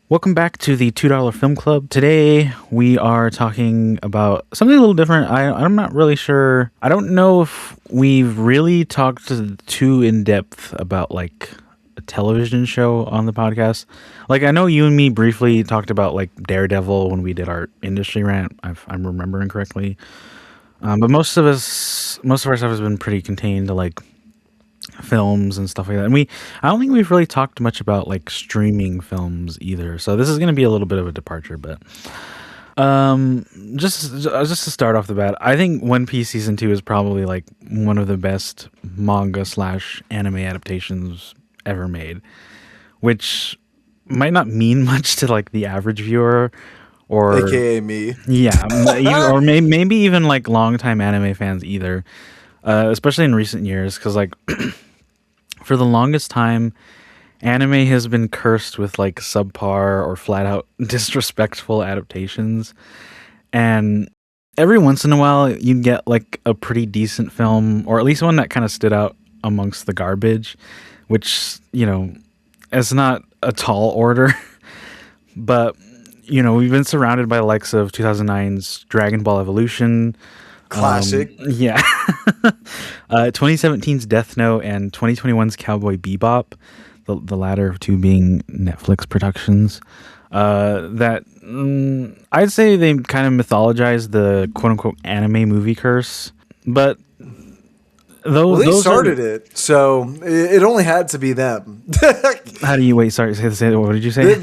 Welcome back to the $2 Film Club. Today we are talking about something a little different. I'm not really sure. I don't know if we've really talked too in depth about like a television show on the podcast. Like I know you and me briefly talked about like Daredevil when we did our industry rant. If I'm remembering correctly, but most of our stuff has been pretty contained to like films and stuff like that. And I don't think we've really talked much about like streaming films either. So this is going to be a little bit of a departure, but just to start off the bat, I think One Piece season 2 is probably like one of the best manga / anime adaptations ever made, which might not mean much to like the average viewer or AKA me. Yeah, or maybe even like longtime anime fans either. Especially in recent years, because like for the longest time, anime has been cursed with like subpar or flat out disrespectful adaptations, and every once in a while you get like a pretty decent film, or at least one that kind of stood out amongst the garbage, which is not a tall order. But we've been surrounded by the likes of 2009's Dragon Ball Evolution. Classic. 2017's Death Note and 2021's Cowboy Bebop, the latter two being Netflix productions. I'd say they kind of mythologized the quote-unquote anime movie curse, but they started it, so it only had to be them. How do you wait? Sorry, say what did you say?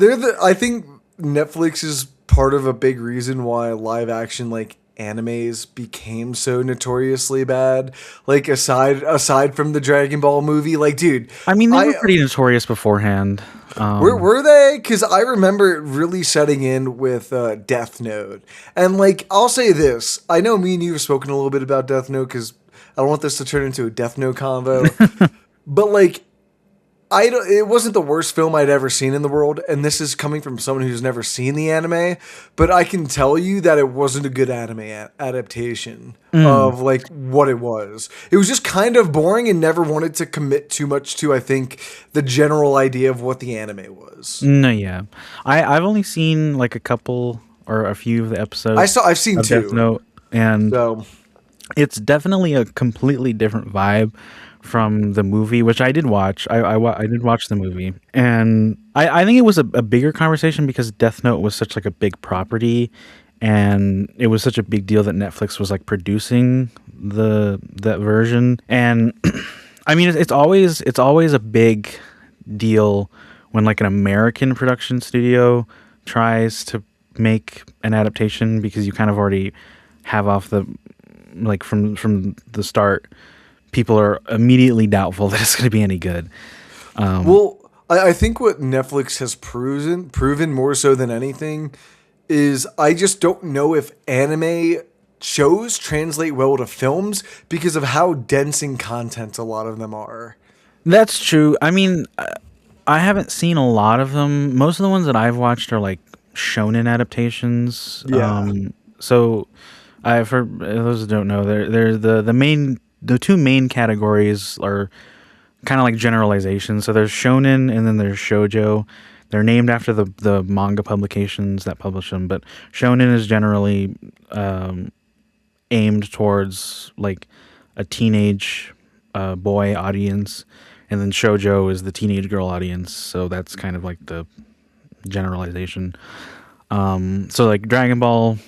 I think Netflix is part of a big reason why live action like animes became so notoriously bad. Like aside from the Dragon Ball movie, like dude, I mean they were pretty notorious beforehand. Were they? Because I remember it really setting in with Death Note, and like I'll say this: I know me and you have spoken a little bit about Death Note because I don't want this to turn into a Death Note convo, but like. It wasn't the worst film I'd ever seen in the world, and this is coming from someone who's never seen the anime, but I can tell you that it wasn't a good anime adaptation of like what it was. It was just kind of boring and never wanted to commit too much to, I think, the general idea of what the anime was. No, yeah. I've only seen like a couple or a few of the episodes. I've seen two. Death Note, and it's definitely a completely different vibe from the movie, which I did watch. I did watch the movie, and I think it was a bigger conversation because Death Note was such like a big property, and it was such a big deal that Netflix was like producing that version. And I mean, it's always a big deal when like an American production studio tries to make an adaptation, because you kind of already have off the like from the start. People are immediately doubtful that it's going to be any good. I think what Netflix has proven more so than anything is I just don't know if anime shows translate well to films because of how dense in content a lot of them are. That's true. I mean, I haven't seen a lot of them. Most of the ones that I've watched are like shonen adaptations. Yeah. So, for those who don't know, they're the two main categories are kind of like generalizations. So there's shonen and then there's shoujo. They're named after the manga publications that publish them, but shonen is generally aimed towards like a teenage boy audience, and then shoujo is the teenage girl audience. So that's kind of like the generalization. So like Dragon Ball,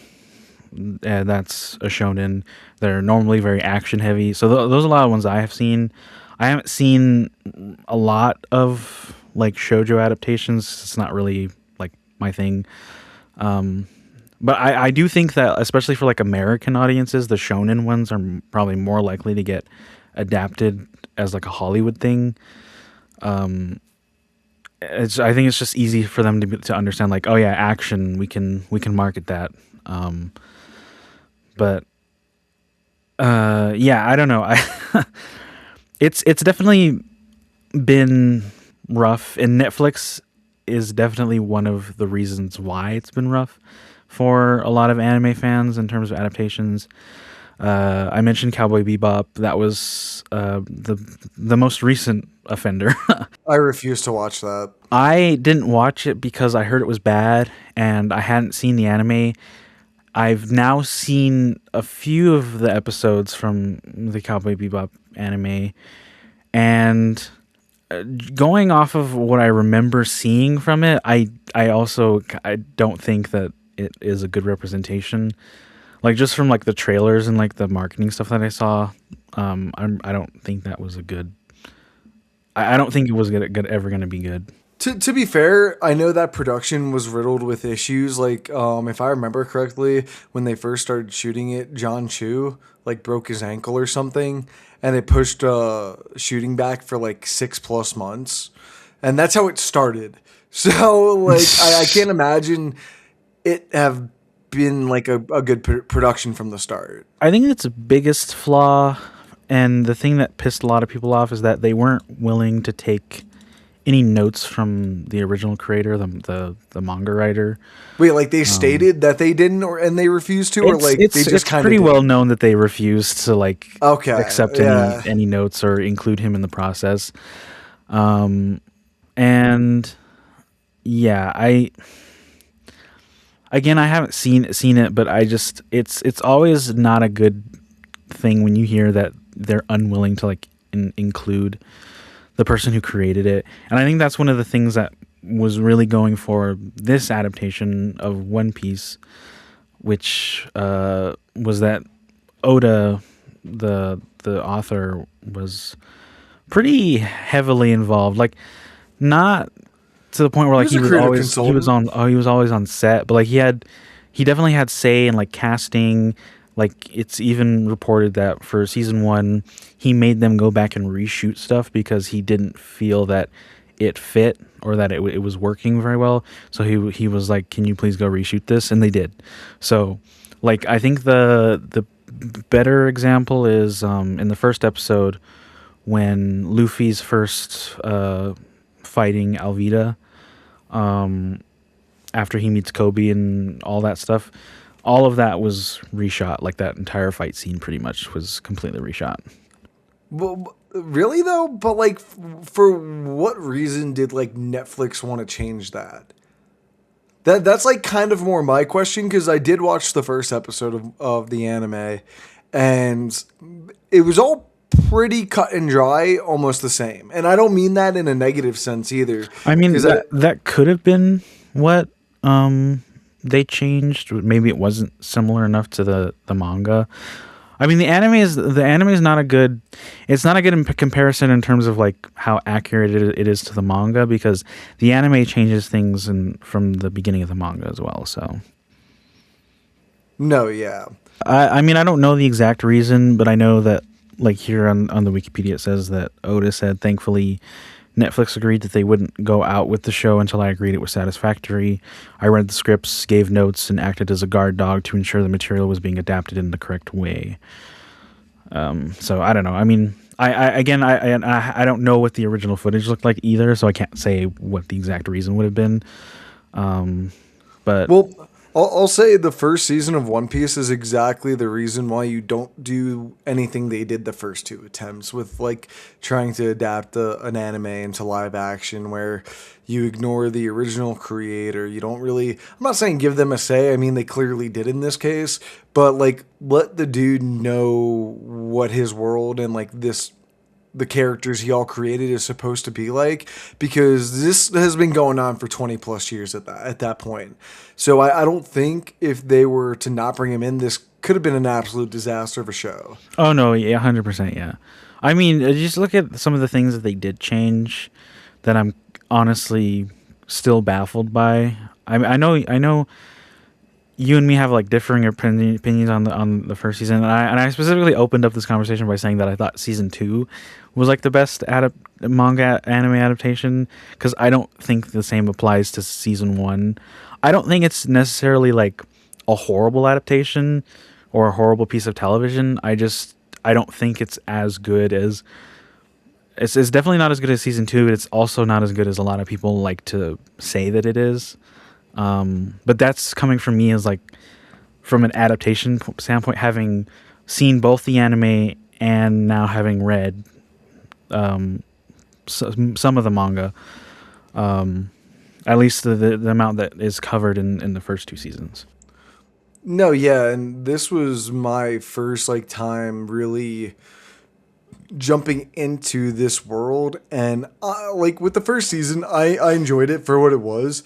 that's a shonen. They're normally very action heavy. So those are a lot of ones I have seen. I haven't seen a lot of like shoujo adaptations. It's not really like my thing. But I do think that especially for like American audiences, the shonen ones are probably more likely to get adapted as like a Hollywood thing. I think it's just easy for them to understand like, oh yeah, action, we can market that. But yeah, I don't know. It's definitely been rough, and Netflix is definitely one of the reasons why it's been rough for a lot of anime fans in terms of adaptations. I mentioned Cowboy Bebop. That was the most recent offender. I refuse to watch that. I didn't watch it because I heard it was bad and I hadn't seen the anime. I've now seen a few of the episodes from the Cowboy Bebop anime, and going off of what I remember seeing from it, I don't think that it is a good representation. Like just from like the trailers and like the marketing stuff that I saw, I don't think that was a good. I don't think it was ever going to be good. To be fair, I know that production was riddled with issues. Like, if I remember correctly, when they first started shooting it, John Chu like broke his ankle or something, and it pushed shooting back for like 6+ months, and that's how it started. So like, I can't imagine it have been like a good production from the start. I think its biggest flaw, and the thing that pissed a lot of people off, is that they weren't willing to take any notes from the original creator, the manga writer. Wait, like they stated that they didn't, or and they refused to, or It's like they it's just it's kind of pretty did. well known that they refused to like Okay, accept yeah. any notes or include him in the process. And yeah, I haven't seen it, but I just it's always not a good thing when you hear that they're unwilling to like include the person who created it. And I think that's one of the things that was really going for this adaptation of One Piece, which was that Oda, the author, was pretty heavily involved. Like not to the point where He like was a creative consultant. he was always on set, but like he definitely had say in like casting. Like it's even reported that for season one, he made them go back and reshoot stuff because he didn't feel that it fit or that it was working very well. So he was like, "Can you please go reshoot this?" And they did. So, like I think the better example is in the first episode when Luffy's first fighting Alvida, after he meets Kobe and all that stuff. All of that was reshot. Like that entire fight scene pretty much was completely reshot. Well, really though, but like, for what reason did like Netflix want to change that? That's like kind of more my question, because I did watch the first episode of the anime, and it was all pretty cut and dry, almost the same. And I don't mean that in a negative sense either, I mean because I that could have been what they changed. Maybe it wasn't similar enough to the manga. I mean the anime is not a good. It's not a good comparison in terms of like how accurate it is to the manga, because the anime changes things from the beginning of the manga as well. So no, yeah. I mean I don't know the exact reason, but I know that like here on the Wikipedia it says that Oda said thankfully Netflix agreed that they wouldn't go out with the show until I agreed it was satisfactory. I read the scripts, gave notes, and acted as a guard dog to ensure the material was being adapted in the correct way. So I don't know. I mean, I don't know what the original footage looked like either, so I can't say what the exact reason would have been. But Well, I'll say the first season of One Piece is exactly the reason why you don't do anything they did the first two attempts with, like trying to adapt an anime into live action, where you ignore the original creator. You don't really, I'm not saying give them a say. I mean, they clearly did in this case, but like let the dude know what his world and like the characters he all created is supposed to be like, because this has been going on for 20+ years at that point. So I don't think if they were to not bring him in, this could have been an absolute disaster of a show. oh no, yeah, 100%, yeah. I mean, just look at some of the things that they did change that I'm honestly still baffled by. I know you and me have like differing opinions on the first season, and I specifically opened up this conversation by saying that I thought season two was like the best manga anime adaptation, because I don't think the same applies to season one. I don't think it's necessarily like a horrible adaptation or a horrible piece of television. I don't think it's as good as it's definitely not as good as season two, but it's also not as good as a lot of people like to say that it is. But that's coming from me as like from an adaptation standpoint, having seen both the anime and now having read some of the manga, at least the amount that is covered in the first two seasons. No, yeah, and this was my first like time really jumping into this world, and like with the first season, I enjoyed it for what it was.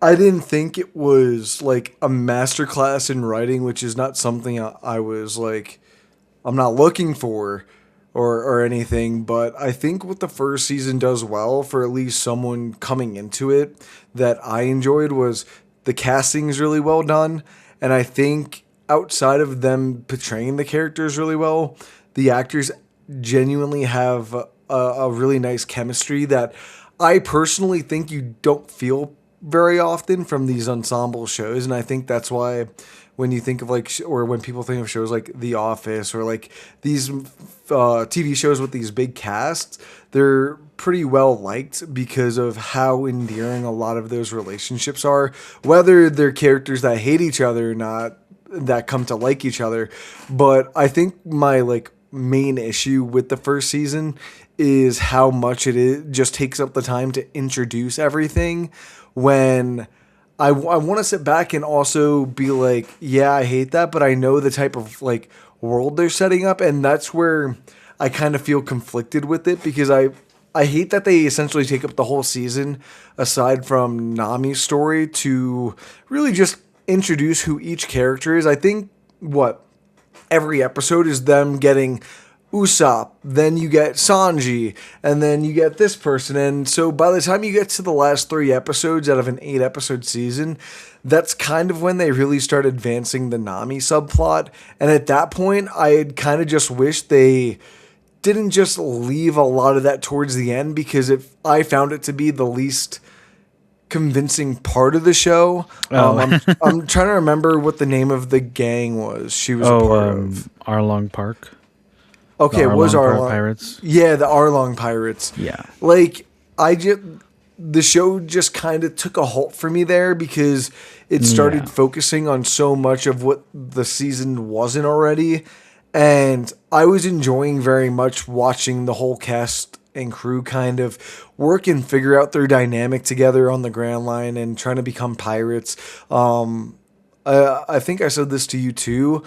I didn't think it was like a masterclass in writing, which is not something I was like I'm not looking for or anything, but I think what the first season does well for at least someone coming into it that I enjoyed was the casting is really well done, and I think outside of them portraying the characters really well, the actors genuinely have a really nice chemistry that I personally think you don't feel very often from these ensemble shows, and I think that's why when you think of like or when people think of shows like The Office or like these TV shows with these big casts, they're pretty well liked because of how endearing a lot of those relationships are, whether they're characters that hate each other or not, that come to like each other. But I think my like main issue with the first season is how much just takes up the time to introduce everything when I want to sit back and also be like, yeah, I hate that, but I know the type of like world they're setting up, and that's where I kind of feel conflicted with it because I hate that they essentially take up the whole season aside from Nami's story to really just introduce who each character is. I think what every episode is them getting Usopp, then you get Sanji, and then you get this person. And so by the time you get to the last 3 episodes out of an 8 episode season, that's kind of when they really start advancing the Nami subplot. And at that point, I had kind of just wished they didn't just leave a lot of that towards the end because I found it to be the least convincing part of the show. Oh, I'm trying to remember what the name of the gang was she was a oh, part of. Arlong Park, the Okay, it was Arlong Park Arlong. Pirates. Yeah, the Arlong Pirates. Yeah. Like I just the show just kind of took a halt for me there because it started Yeah. focusing on so much of what the season wasn't already, and I was enjoying very much watching the whole cast and crew kind of work and figure out their dynamic together on the Grand Line and trying to become pirates. I think I said this to you too.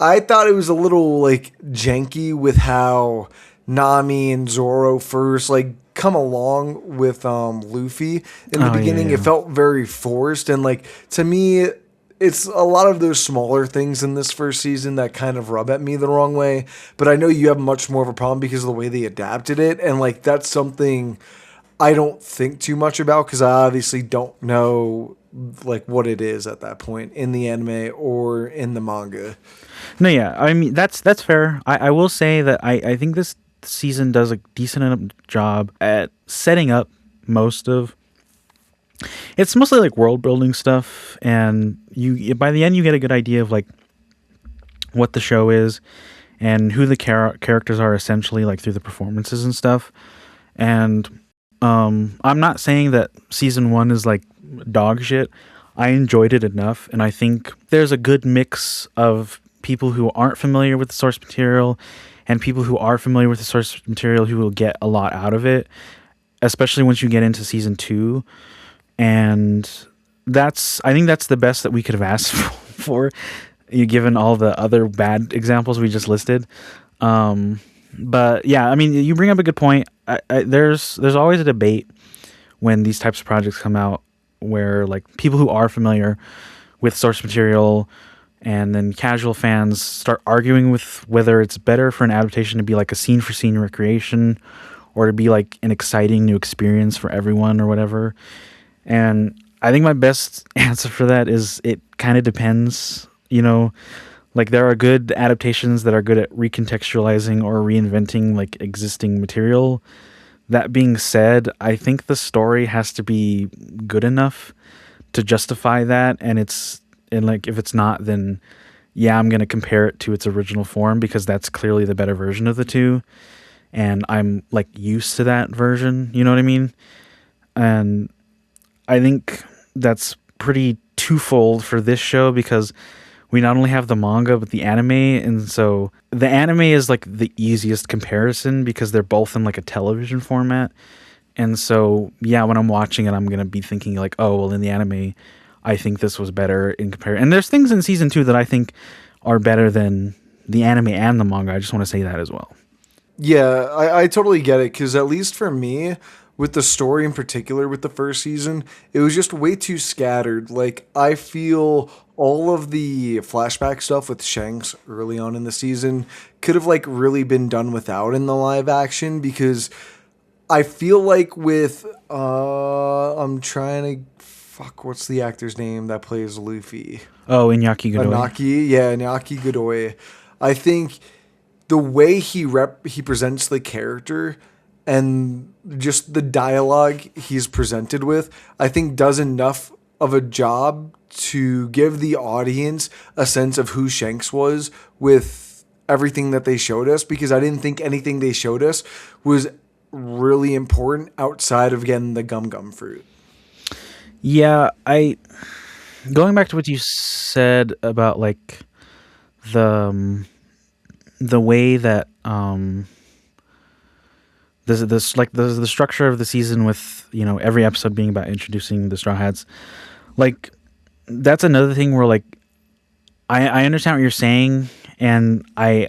I thought it was a little like janky with how Nami and Zoro first like come along with Luffy in the Oh, yeah, beginning. It yeah. felt very forced, and like to me it's a lot of those smaller things in this first season that kind of rub at me the wrong way. But I know you have much more of a problem because of the way they adapted it, and like that's something I don't think too much about because I obviously don't know like what it is at that point in the anime or in the manga. No, yeah. I mean, that's fair. I will say that I think this season does a decent enough job at setting up most of. It's mostly like world building stuff, and you by the end you get a good idea of like what the show is and who the characters are essentially like through the performances and stuff. And I'm not saying that season one is like dog shit. I enjoyed it enough, and I think there's a good mix of people who aren't familiar with the source material and people who are familiar with the source material who will get a lot out of it, especially once you get into season two. And I think that's the best that we could have asked for, you given all the other bad examples we just listed. But yeah, I mean, you bring up a good point. There's always a debate when these types of projects come out where like people who are familiar with source material and then casual fans start arguing with whether it's better for an adaptation to be like a scene for scene recreation or to be like an exciting new experience for everyone or whatever. And I think my best answer for that is it kind of depends, like there are good adaptations that are good at recontextualizing or reinventing like existing material. That being said, I think the story has to be good enough to justify that, and like if it's not, then yeah, I'm going to compare it to its original form because that's clearly the better version of the two, and I'm like used to that version, you know what I mean? And I think that's pretty twofold for this show because we not only have the manga but the anime, and so the anime is like the easiest comparison because they're both in like a television format. And so yeah, when I'm watching it, I'm gonna be thinking like, oh well, in the anime, I think this was better in comparison. And there's things in season 2 that I think are better than the anime and the manga. I just want to say that as well. Yeah, I totally get it because at least for me, with the story in particular, with the first season, it was just way too scattered. Like I feel all of the flashback stuff with Shanks early on in the season could have like really been done without in the live action because I feel like with I'm trying to fuck what's the actor's name that plays Luffy? Oh, Iñaki Godoy. Anaki, yeah, Anaki Godoy. I think the way he presents the character and just the dialogue he's presented with, I think does enough of a job to give the audience a sense of who Shanks was with everything that they showed us because I didn't think anything they showed us was really important outside of getting the gum gum fruit. Yeah, I going back to what you said about like the the way that this like the structure of the season with every episode being about introducing the Straw Hats, like that's another thing where like I understand what you're saying, and I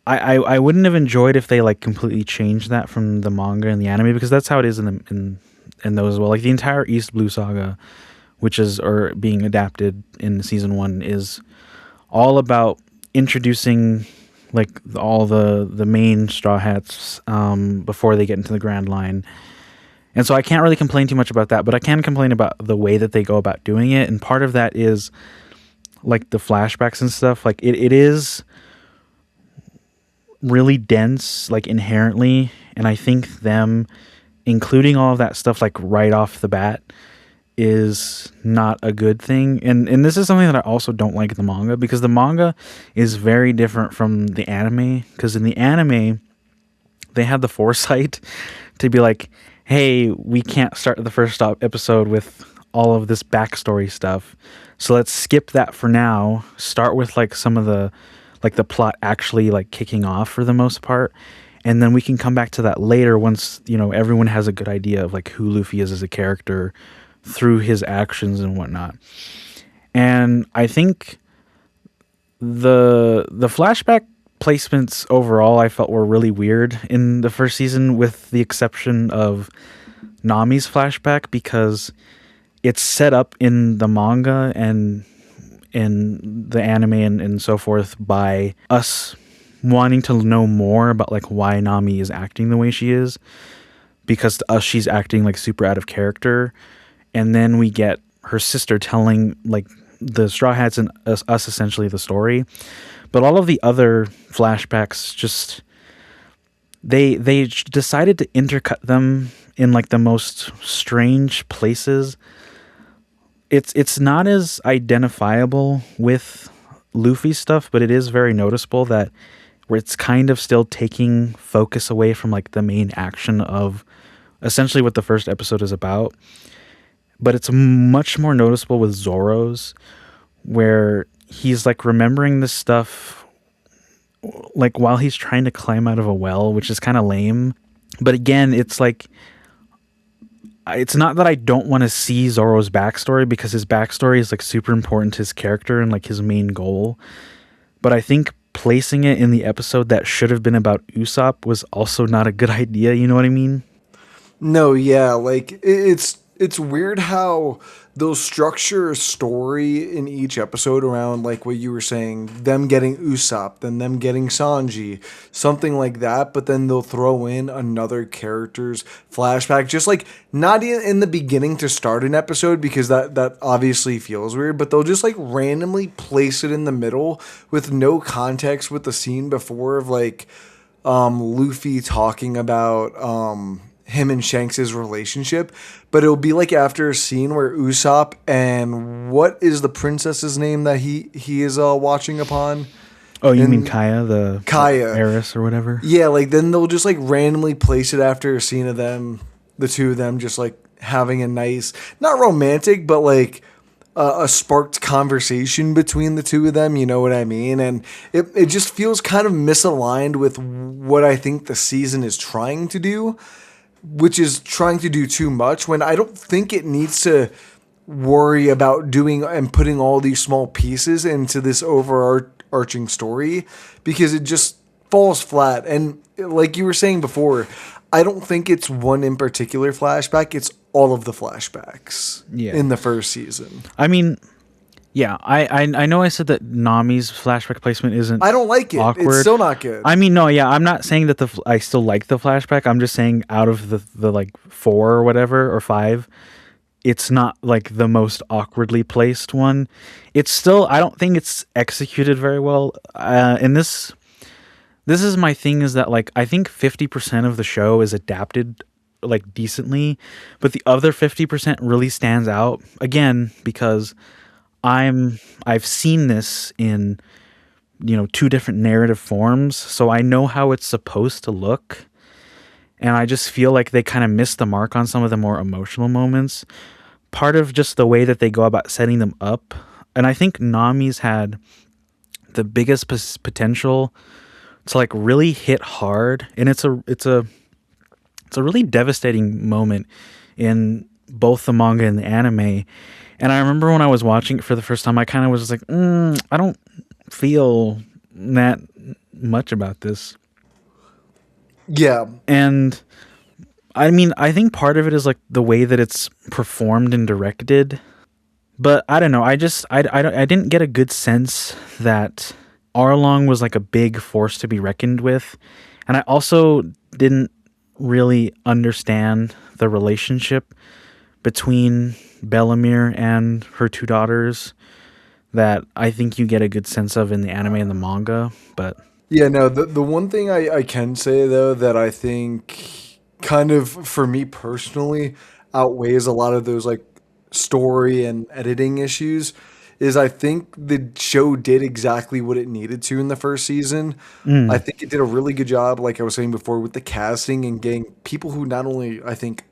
wouldn't have enjoyed if they like completely changed that from the manga and the anime because that's how it is in those as well. Like the entire East Blue saga, which is or being adapted in season 1, is all about introducing like all the main Straw Hats before they get into the Grand Line. And so I can't really complain too much about that, but I can complain about the way that they go about doing it. And part of that is like the flashbacks and stuff. Like it is really dense, like inherently. And I think them including all of that stuff like right off the bat is not a good thing. And this is something that I also don't like in the manga because the manga is very different from the anime. Because in the anime, they had the foresight to be like, hey, we can't start the first episode with all of this backstory stuff. So let's skip that for now. Start with like some of the like the plot actually like kicking off for the most part. And then we can come back to that later once, everyone has a good idea of like who Luffy is as a character through his actions and whatnot. And I think the flashback placements overall I felt were really weird in the first season with the exception of Nami's flashback because it's set up in the manga and in the anime and so forth by us wanting to know more about like why Nami is acting the way she is because to us she's acting like super out of character. And then we get her sister telling like the Straw Hats and us essentially the story. But all of the other flashbacks just they decided to intercut them in like the most strange places. It's not as identifiable with Luffy stuff, but it is very noticeable that where it's kind of still taking focus away from like the main action of essentially what the first episode is about. But it's much more noticeable with Zoro's, where he's like remembering this stuff like while he's trying to climb out of a well, which is kind of lame. But again, it's like it's not that I don't want to see Zoro's backstory because his backstory is like super important to his character and like his main goal. But I think placing it in the episode that should have been about Usopp was also not a good idea. You know what I mean? No, yeah, like it's weird how they'll structure a story in each episode around like what you were saying, them getting Usopp, then them getting Sanji, something like that, but then they'll throw in another character's flashback, just like not in the beginning to start an episode because that obviously feels weird, but they'll just like randomly place it in the middle with no context with the scene before of like Luffy talking about him and Shanks' relationship, but it'll be like after a scene where Usopp and what is the princess's name that he is watching upon? Oh, you mean Kaya, the Kaya heiress or whatever? Yeah, like then they'll just like randomly place it after a scene of them, the two of them just like having a nice, not romantic, but like a sparked conversation between the two of them. You know what I mean? And it just feels kind of misaligned with what I think the season is trying to do, which is trying to do too much when I don't think it needs to worry about doing and putting all these small pieces into this overarching story because it just falls flat. And like you were saying before, I don't think it's one in particular flashback. It's all of the flashbacks Yeah. in the first season. I mean, yeah, I know I said that Nami's flashback placement isn't I don't like it. It's awkward. still not good. I mean, no, yeah, I'm not saying that I still like the flashback. I'm just saying out of the like four or whatever or five, it's not like the most awkwardly placed one. It's still, I don't think it's executed very well. And this is my thing, is that like I think 50% of the show is adapted like decently, but the other 50% really stands out again because I've seen this in, you know, two different narrative forms, so I know how it's supposed to look, and I just feel like they kind of missed the mark on some of the more emotional moments. Part of just the way that they go about setting them up, and I think Nami's had the biggest potential to like really hit hard, and it's a really devastating moment in both the manga and the anime. And I remember when I was watching it for the first time, I kind of was just like, I don't feel that much about this. Yeah. And I mean, I think part of it is like the way that it's performed and directed. But I don't know. I didn't get a good sense that Arlong was like a big force to be reckoned with. And I also didn't really understand the relationship between Bellamere and her two daughters that I think you get a good sense of in the anime and the manga. But Yeah, no, the one thing I can say though that I think kind of for me personally outweighs a lot of those like story and editing issues is I think the show did exactly what it needed to in the first season. I mm, think it did a really good job, like I was saying before, with the casting and getting people who not only I think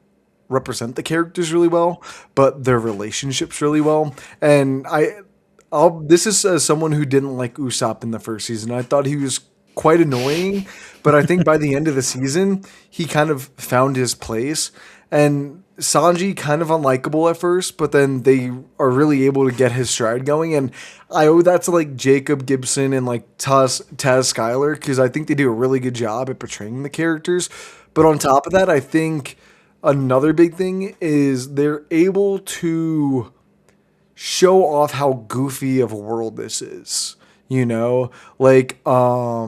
represent the characters really well, but their relationships really well. And this is someone who didn't like Usopp in the first season. I thought he was quite annoying, but I think by the end of the season, he kind of found his place. And Sanji kind of unlikable at first, but then they are really able to get his stride going. And I owe that to like Jacob Gibson and like Taz Skylar because I think they do a really good job at portraying the characters. But on top of that, I think another big thing is they're able to show off how goofy of a world this is. You know, like oh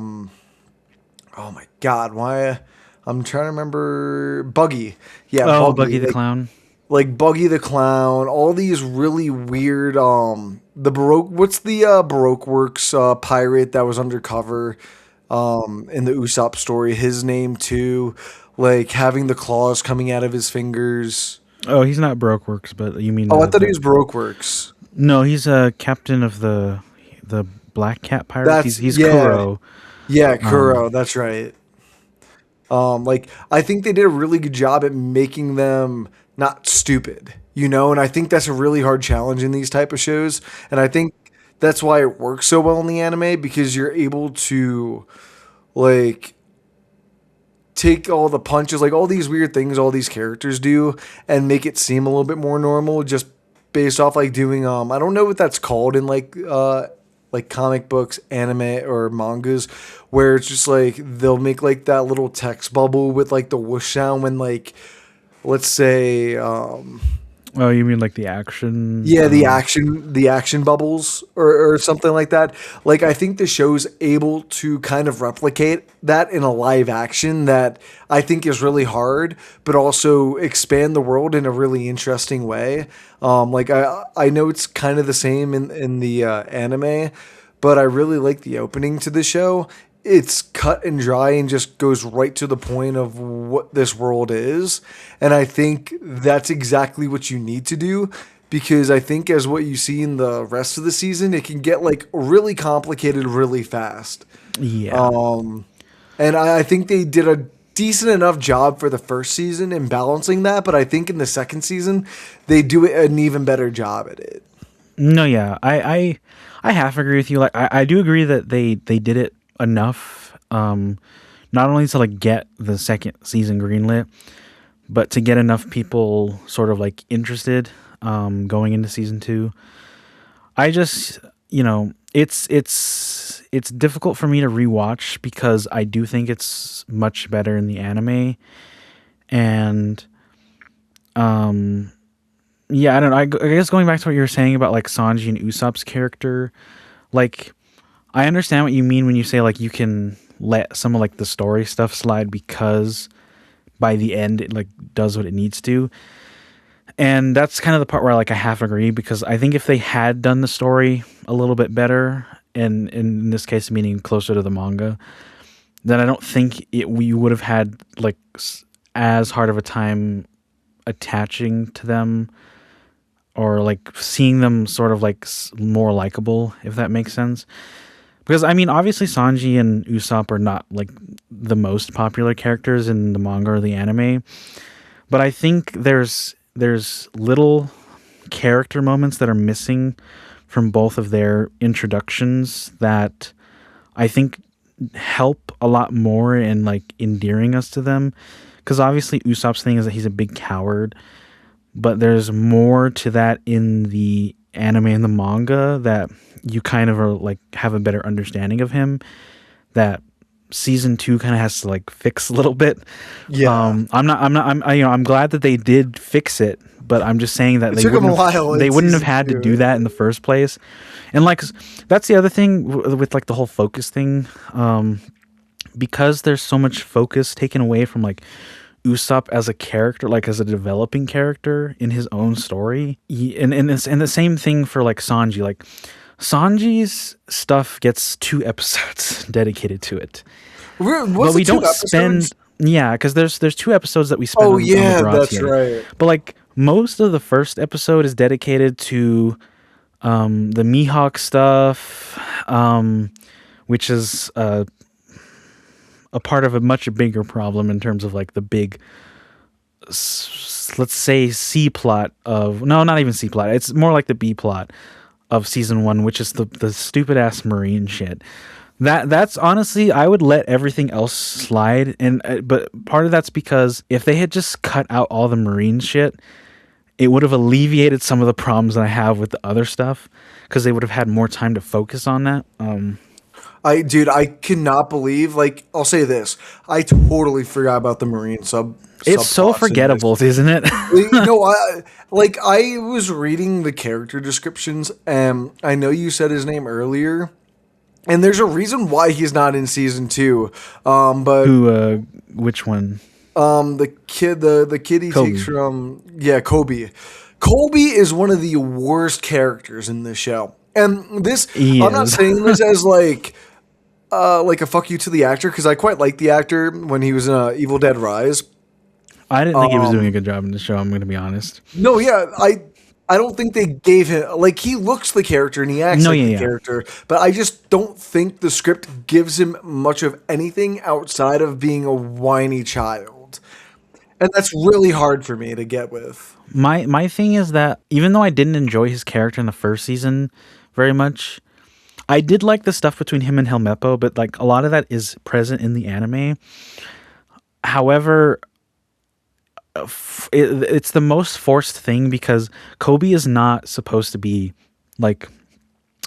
my god, why I'm trying to remember Buggy. Yeah, oh, Buggy. Buggy the Clown. Like Buggy the Clown, all these really weird the Baroque what's the Baroque Works pirate that was undercover in the Usopp story, his name too, like having the claws coming out of his fingers. Oh, he's not Baroque Works, but you mean Oh, I thought he the was Baroque Works. no, he's a captain of the Black Cat Pirates. That's He's yeah. Kuro. Yeah, Um, Kuro, that's right. Like I think they did a really good job at making them not stupid, you know, and I think that's a really hard challenge in these type of shows, and I think that's why it works so well in the anime because you're able to like take all the punches, like all these weird things all these characters do, and make it seem a little bit more normal just based off like doing I don't know what that's called in like comic books, anime or mangas where it's just like they'll make like that little text bubble with like the whoosh sound when like let's say oh, you mean like the action? yeah, the action bubbles or something like that. Like I think the show's able to kind of replicate that in a live action that I think is really hard, but also expand the world in a really interesting way. Like I know it's kind of the same in the anime, but I really like the opening to the show. It's cut and dry and just goes right to the point of what this world is. And I think that's exactly what you need to do because I think as what you see in the rest of the season, it can get like really complicated really fast. Yeah. And I think they did a decent enough job for the first season in balancing that, but I think in the second season they do an even better job at it. No, yeah, I half agree with you. Like, I do agree that they did it enough, not only to like get the second season greenlit, but to get enough people sort of like interested, going into season two. I just, it's difficult for me to rewatch because I do think it's much better in the anime, and yeah, I don't know. I guess going back to what you were saying about like Sanji and Usopp's character, like I understand what you mean when you say like you can let some of like the story stuff slide because by the end it like does what it needs to. And that's kind of the part where like I half agree because I think if they had done the story a little bit better, and in this case meaning closer to the manga, then I don't think we would have had like as hard of a time attaching to them or like seeing them sort of like more likable, if that makes sense. Because I mean, obviously Sanji and Usopp are not like the most popular characters in the manga or the anime, but I think there's little character moments that are missing from both of their introductions that I think help a lot more in like endearing us to them. Because obviously Usopp's thing is that he's a big coward, but there's more to that in the anime and the manga that you kind of are like have a better understanding of him that season two kind of has to like fix a little bit. Yeah, I'm glad that they did fix it, but I'm just saying that it took him a while they in wouldn't have season had to do two. that in the first place. And like, that's the other thing with like the whole focus thing. Because there's so much focus taken away from like Usopp as a character, like as a developing character in his own story. And the same thing for like Sanji. Like Sanji's stuff gets 2 episodes dedicated to it, but Was we it two don't episodes? spend. Yeah, because there's 2 episodes that we spend Oh on the yeah, that's Baratie, right. but like most of the first episode is dedicated to the Mihawk stuff, which is a part of a much bigger problem in terms of like the big let's say C plot of, no, not even C plot, it's more like the B plot of season one, which is the stupid ass marine shit. That's honestly, I would let everything else slide, and but part of that's because if they had just cut out all the marine shit, it would have alleviated some of the problems that I have with the other stuff because they would have had more time to focus on that. Dude, I cannot believe. Like, I'll say this: I totally forgot about the marine It's so subplots in this. forgettable, isn't it? No, I was reading the character descriptions, and I know you said his name earlier, and there's a reason why he's not in season two. But Who? Which one? the kid he takes Kobe. from, yeah, Kobe. Kobe is one of the worst characters in this show, and this, He I'm not is. saying this as like a fuck you to the actor because I quite liked the actor when he was in Evil Dead Rise. I didn't think he was doing a good job in the show. I'm going to be honest. No, yeah, I don't think they gave him, like, he looks the character and he acts No, like yeah, the yeah. character, but I just don't think the script gives him much of anything outside of being a whiny child. And that's really hard for me to get with. My thing is that even though I didn't enjoy his character in the first season very much, I did like the stuff between him and Helmeppo, but like a lot of that is present in the anime. However, it's the most forced thing because Kobe is not supposed to be like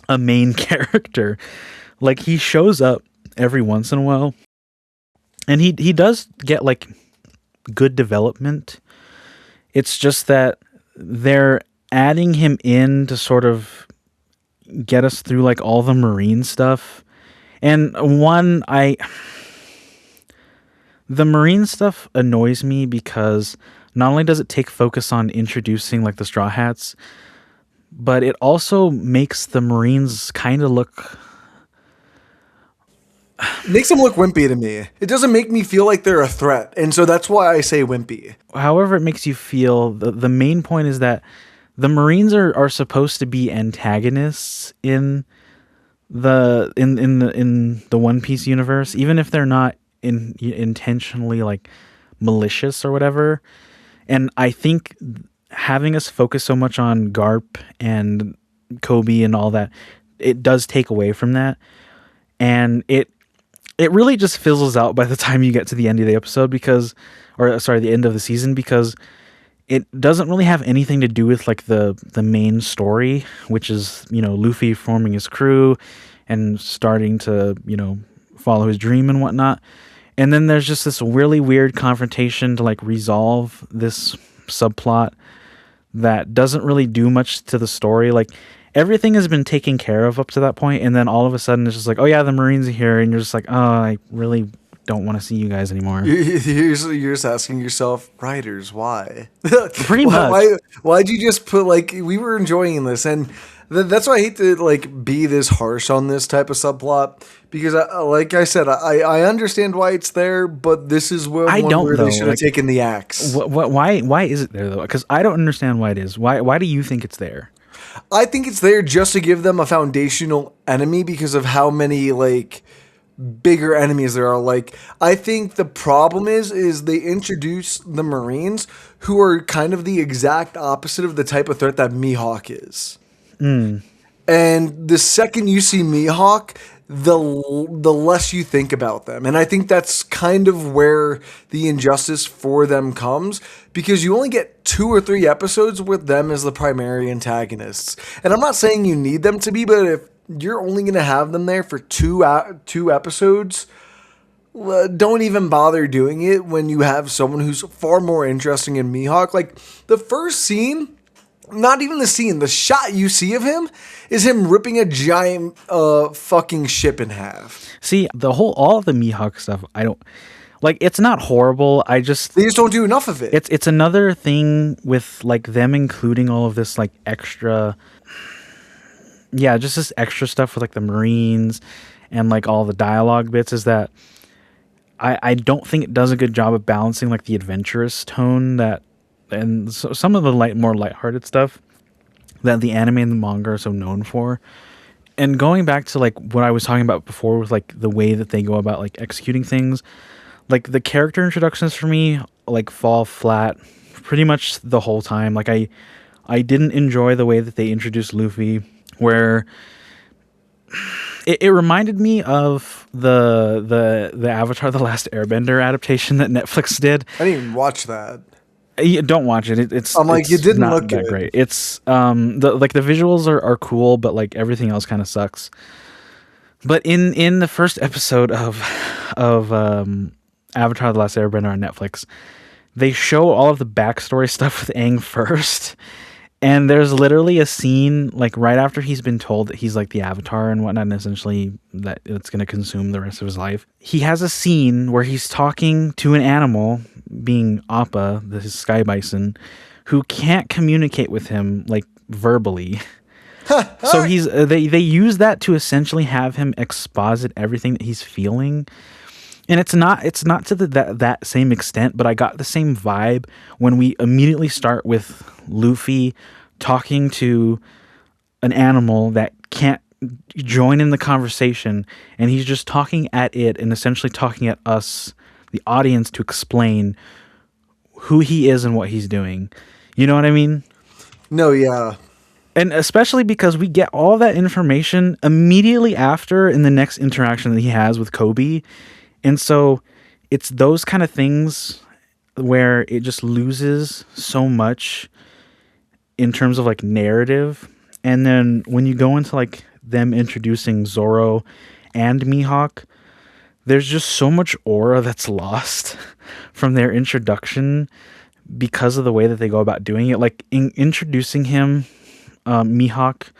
a main character. Like he shows up every once in a while, and he does get like good development. It's just that they're adding him in to sort of get us through like all the marine stuff. And the marine stuff annoys me because not only does it take focus on introducing like the straw hats, but it also makes the marines kind of look, Makes them look wimpy to me. It doesn't make me feel like they're a threat, and so that's why I say wimpy. however it makes you feel. The main point is that the marines are supposed to be antagonists in the One Piece universe, even if they're not intentionally like malicious or whatever. And I think having us focus so much on Garp and Kobe and all that, it does take away from that, and it really just fizzles out by the time you get to the end of the episode because, or sorry, the end of the season, because it doesn't really have anything to do with like the main story, which is, you know, Luffy forming his crew and starting to, you know, follow his dream and whatnot. And then there's just this really weird confrontation to like resolve this subplot that doesn't really do much to the story. Like everything has been taken care of up to that point, and then all of a sudden it's just like, oh yeah, the Marines are here, and you're just like, oh, I really don't want to see you guys anymore. You're just asking yourself, writers, why? Pretty much. Why'd you just put like we were enjoying this, and that's why I hate to like be this harsh on this type of subplot because, like I said, I understand why it's there, but this is where I don't where though. they should have Like, taken the axe. why is it there though? Because I don't understand why it is. Why do you think it's there? I think it's there just to give them a foundational enemy because of how many like bigger enemies there are. Like I think the problem is they introduce the Marines who are kind of the exact opposite of the type of threat that Mihawk is. And the second you see Mihawk, the less you think about them. And I think that's kind of where the injustice for them comes because you only get 2 or 3 episodes with them as the primary antagonists. And I'm not saying you need them to be, but if you're only going to have them there for two episodes, don't even bother doing it when you have someone who's far more interesting in Mihawk. Like the first scene, not even the scene, the shot you see of him is him ripping a giant fucking ship in half. See, all of the Mihawk stuff, I don't like. It's not horrible. They just don't do enough of it. It's another thing with like them including all of this like extra, yeah, just this extra stuff with like the Marines and like all the dialogue bits is that I don't think it does a good job of balancing like the adventurous tone that, and so some of the more lighthearted stuff that the anime and the manga are so known for. And going back to like what I was talking about before with like the way that they go about like executing things, like the character introductions for me like fall flat pretty much the whole time. Like I didn't enjoy the way that they introduced Luffy, where it reminded me of the Avatar: The Last Airbender adaptation that Netflix did. I didn't even watch that. Yeah, don't watch it. I'm like, it didn't not look that good. great. It's the visuals are cool, but like everything else kind of sucks. But in the first episode of Avatar: The Last Airbender on Netflix, they show all of the backstory stuff with Aang first. And there's literally a scene like right after he's been told that he's like the Avatar and whatnot, and essentially that it's going to consume the rest of his life. He has a scene where he's talking to an animal, being Appa, the sky bison, who can't communicate with him like verbally. So he's they use that to essentially have him exposit everything that he's feeling. And it's not to that same extent, but I got the same vibe when we immediately start with Luffy talking to an animal that can't join in the conversation, and he's just talking at it and essentially talking at us, the audience, to explain who he is and what he's doing. You know what I mean? No, yeah. And especially because we get all that information immediately after in the next interaction that he has with Kobe. And so it's those kind of things where it just loses so much in terms of like narrative. And then when you go into like them introducing Zoro and Mihawk, there's just so much aura that's lost from their introduction because of the way that they go about doing it. Like introducing him, Mihawk,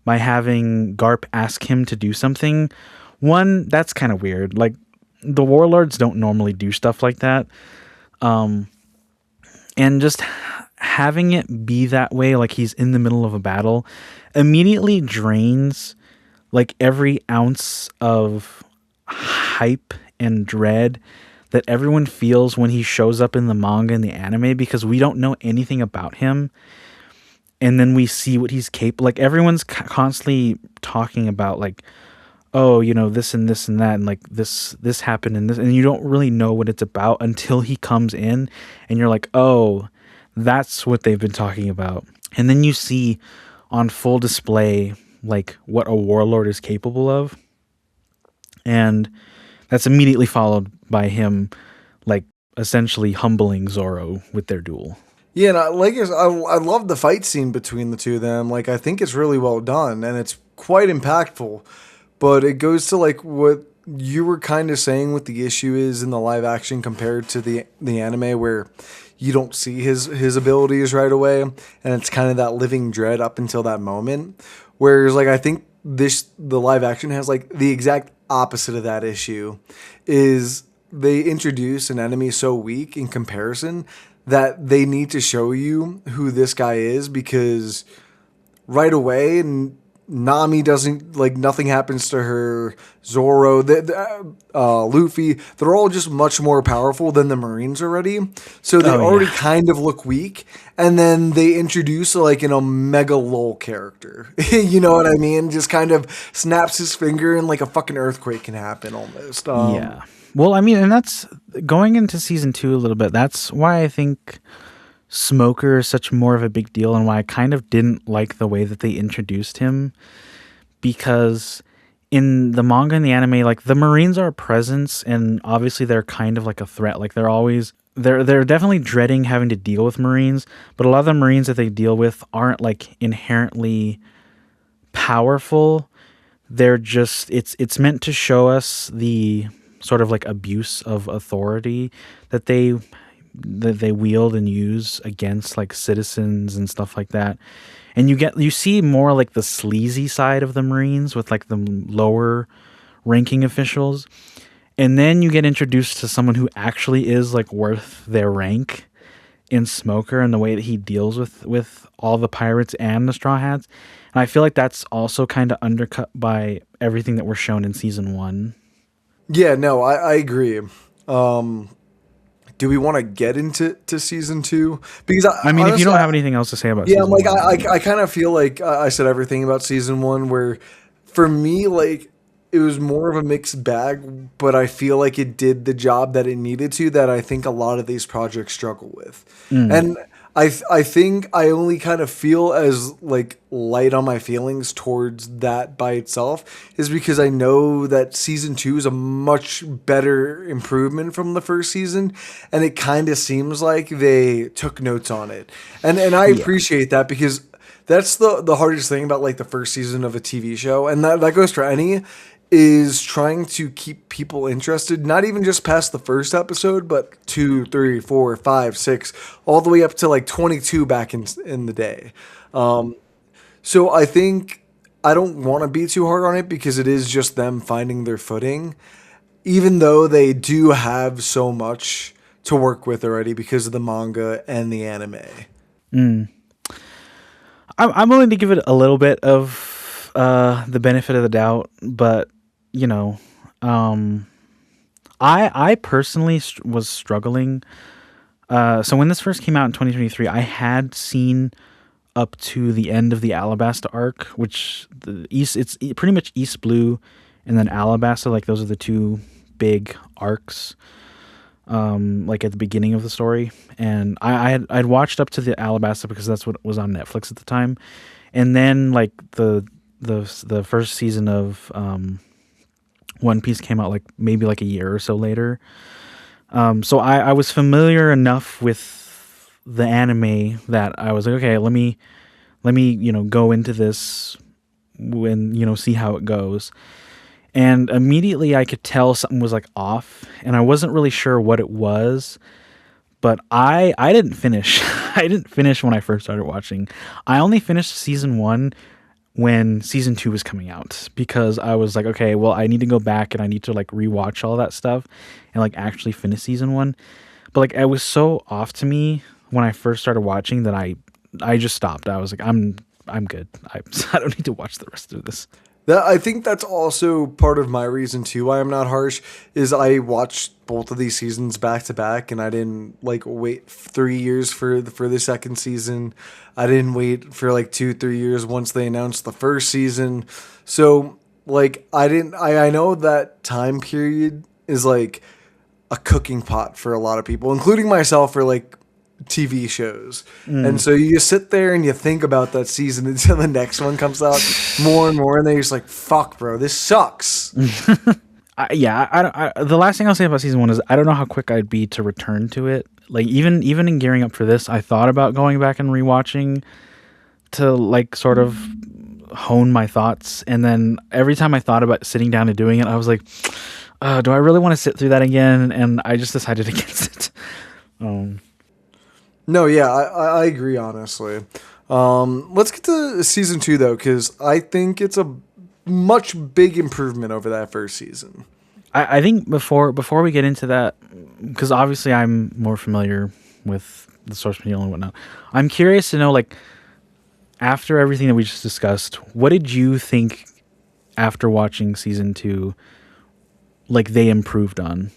by having Garp ask him to do something. One, that's kind of weird. Like, the warlords don't normally do stuff like that. And just having it be that way, like he's in the middle of a battle, immediately drains like every ounce of hype and dread that everyone feels when he shows up in the manga and the anime, because we don't know anything about him. And then we see what he's capable. Like everyone's constantly talking about like, oh, you know, this and this and that, and like this happened and this, and you don't really know what it's about until he comes in, and you're like, oh, that's what they've been talking about. And then you see on full display like what a warlord is capable of, and that's immediately followed by him like essentially humbling Zoro with their duel. Yeah, and I love the fight scene between the two of them. Like, I think it's really well done and it's quite impactful. But it goes to like what you were kind of saying what the issue is in the live action compared to the anime, where you don't see his abilities right away, and it's kind of that living dread up until that moment. Whereas like I think the live action has like the exact opposite of that issue, is they introduce an enemy so weak in comparison that they need to show you who this guy is, because right away and Nami doesn't, like, nothing happens to her. Zoro, Luffy, they're all just much more powerful than the Marines already. So they Oh already yeah. kind of look weak. And then they introduce like an Omega Lol character. You know what I mean? Just kind of snaps his finger and like a fucking earthquake can happen almost. Yeah. Well, I mean, and that's going into season 2 a little bit. That's why I think Smoker is such more of a big deal, and why I kind of didn't like the way that they introduced him, because in the manga and the anime, like the Marines are a presence, and obviously they're kind of like a threat. Like they're definitely dreading having to deal with Marines, but a lot of the Marines that they deal with aren't like inherently powerful. They're just it's meant to show us the sort of like abuse of authority that they wield and use against like citizens and stuff like that. And you see more like the sleazy side of the Marines with like the lower ranking officials. And then you get introduced to someone who actually is like worth their rank in Smoker, and the way that he deals with all the pirates and the Straw Hats. And I feel like that's also kind of undercut by everything that we're shown in season 1. Yeah, no, I agree. Um, do we want to get into season two? Because I mean, if you honestly, don't have anything else to say about yeah, I'm season like 1, then I kind of feel like I said everything about season one. Where for me, like it was more of a mixed bag, but I feel like it did the job that it needed to. That I think a lot of these projects struggle with, mm, and I think I only kind of feel as like light on my feelings towards that by itself is because I know that season two is a much better improvement from the first season, and it kind of seems like they took notes on it, and I yeah, appreciate that, because that's the hardest thing about like the first season of a TV show, and that goes for any, is trying to keep people interested, not even just past the first episode, but two, three, four, five, six, all the way up to like 22 back in the day. So I think I don't want to be too hard on it because it is just them finding their footing, even though they do have so much to work with already because of the manga and the anime. mm. I'm willing to give it a little bit of the benefit of the doubt, but you know, um, I personally was struggling. So when this first came out in 2023, I had seen up to the end of the Alabasta arc, which pretty much East Blue and then Alabasta. Like those are the two big arcs. Like at the beginning of the story, and I'd watched up to the Alabasta because that's what was on Netflix at the time, and then like the first season of One Piece came out like maybe like a year or so later. So I was familiar enough with the anime that I was like, okay, let me go into this when see how it goes. And immediately I could tell something was like off, and I wasn't really sure what it was. But I didn't finish. I didn't finish when I first started watching. I only finished season 1 when season 2 was coming out, because I was like, okay, well, I need to go back and I need to like rewatch all that stuff and like actually finish season 1. But like it was so off to me when I first started watching that I just stopped. I was like, I'm good. I don't need to watch the rest of this. That I think that's also part of my reason too why I'm not harsh, is I watched both of these seasons back to back, and I didn't like wait 3 years for the second season. I didn't wait for like 2 3 years once they announced the first season. So like I know that time period is like a cooking pot for a lot of people, including myself, for like TV shows. And so you just sit there and you think about that season until the next one comes out more and more, and then you're just like, fuck, bro, this sucks. The last thing I'll say about season 1 is I don't know how quick I'd be to return to it. Like even in gearing up for this, I thought about going back and rewatching to like sort of hone my thoughts, and then every time I thought about sitting down and doing it, I was like, do I really want to sit through that again? And I just decided against it. No, yeah, I agree, honestly. Let's get to season 2, though, because I think it's a much big improvement over that first season. I think before we get into that, because obviously I'm more familiar with the source material and whatnot, I'm curious to know, like, after everything that we just discussed, what did you think after watching season 2, like, they improved on?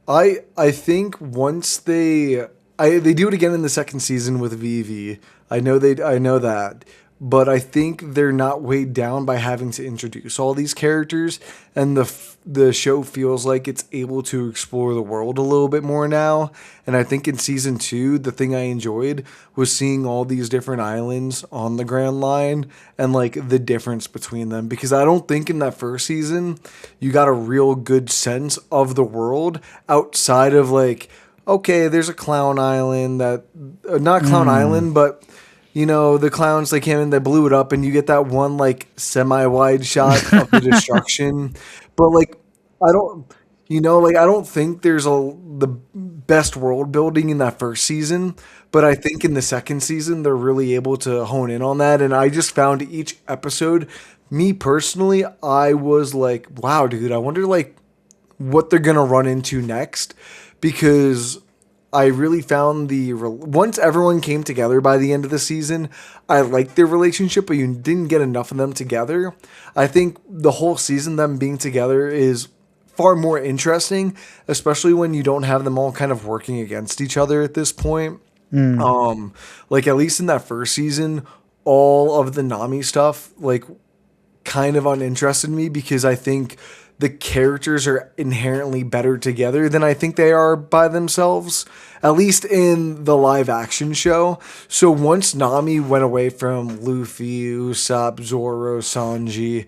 I think once they do it again in the second season with Vivi. I know that, but I think they're not weighed down by having to introduce all these characters, and the show feels like it's able to explore the world a little bit more now. And I think in season 2, the thing I enjoyed was seeing all these different islands on the Grand Line and like the difference between them, because I don't think in that first season you got a real good sense of the world outside of like, okay, there's a clown island that not clown island, but you know, the clowns, they came in, they blew it up, and you get that one like semi-wide shot of the destruction. But like, I don't, like I don't think there's the best world building in that first season. But I think in the second season they're really able to hone in on that, and I just found each episode, me personally, I was like, wow, dude, I wonder like what they're gonna run into next, because I really found once everyone came together by the end of the season, I liked their relationship, but you didn't get enough of them together. I think the whole season, them being together, is far more interesting, especially when you don't have them all kind of working against each other at this point. Like at least in that first season, all of the Nami stuff like kind of uninterested me, because I think the characters are inherently better together than I think they are by themselves, at least in the live action show. So once Nami went away from Luffy, Usopp, Zoro, Sanji,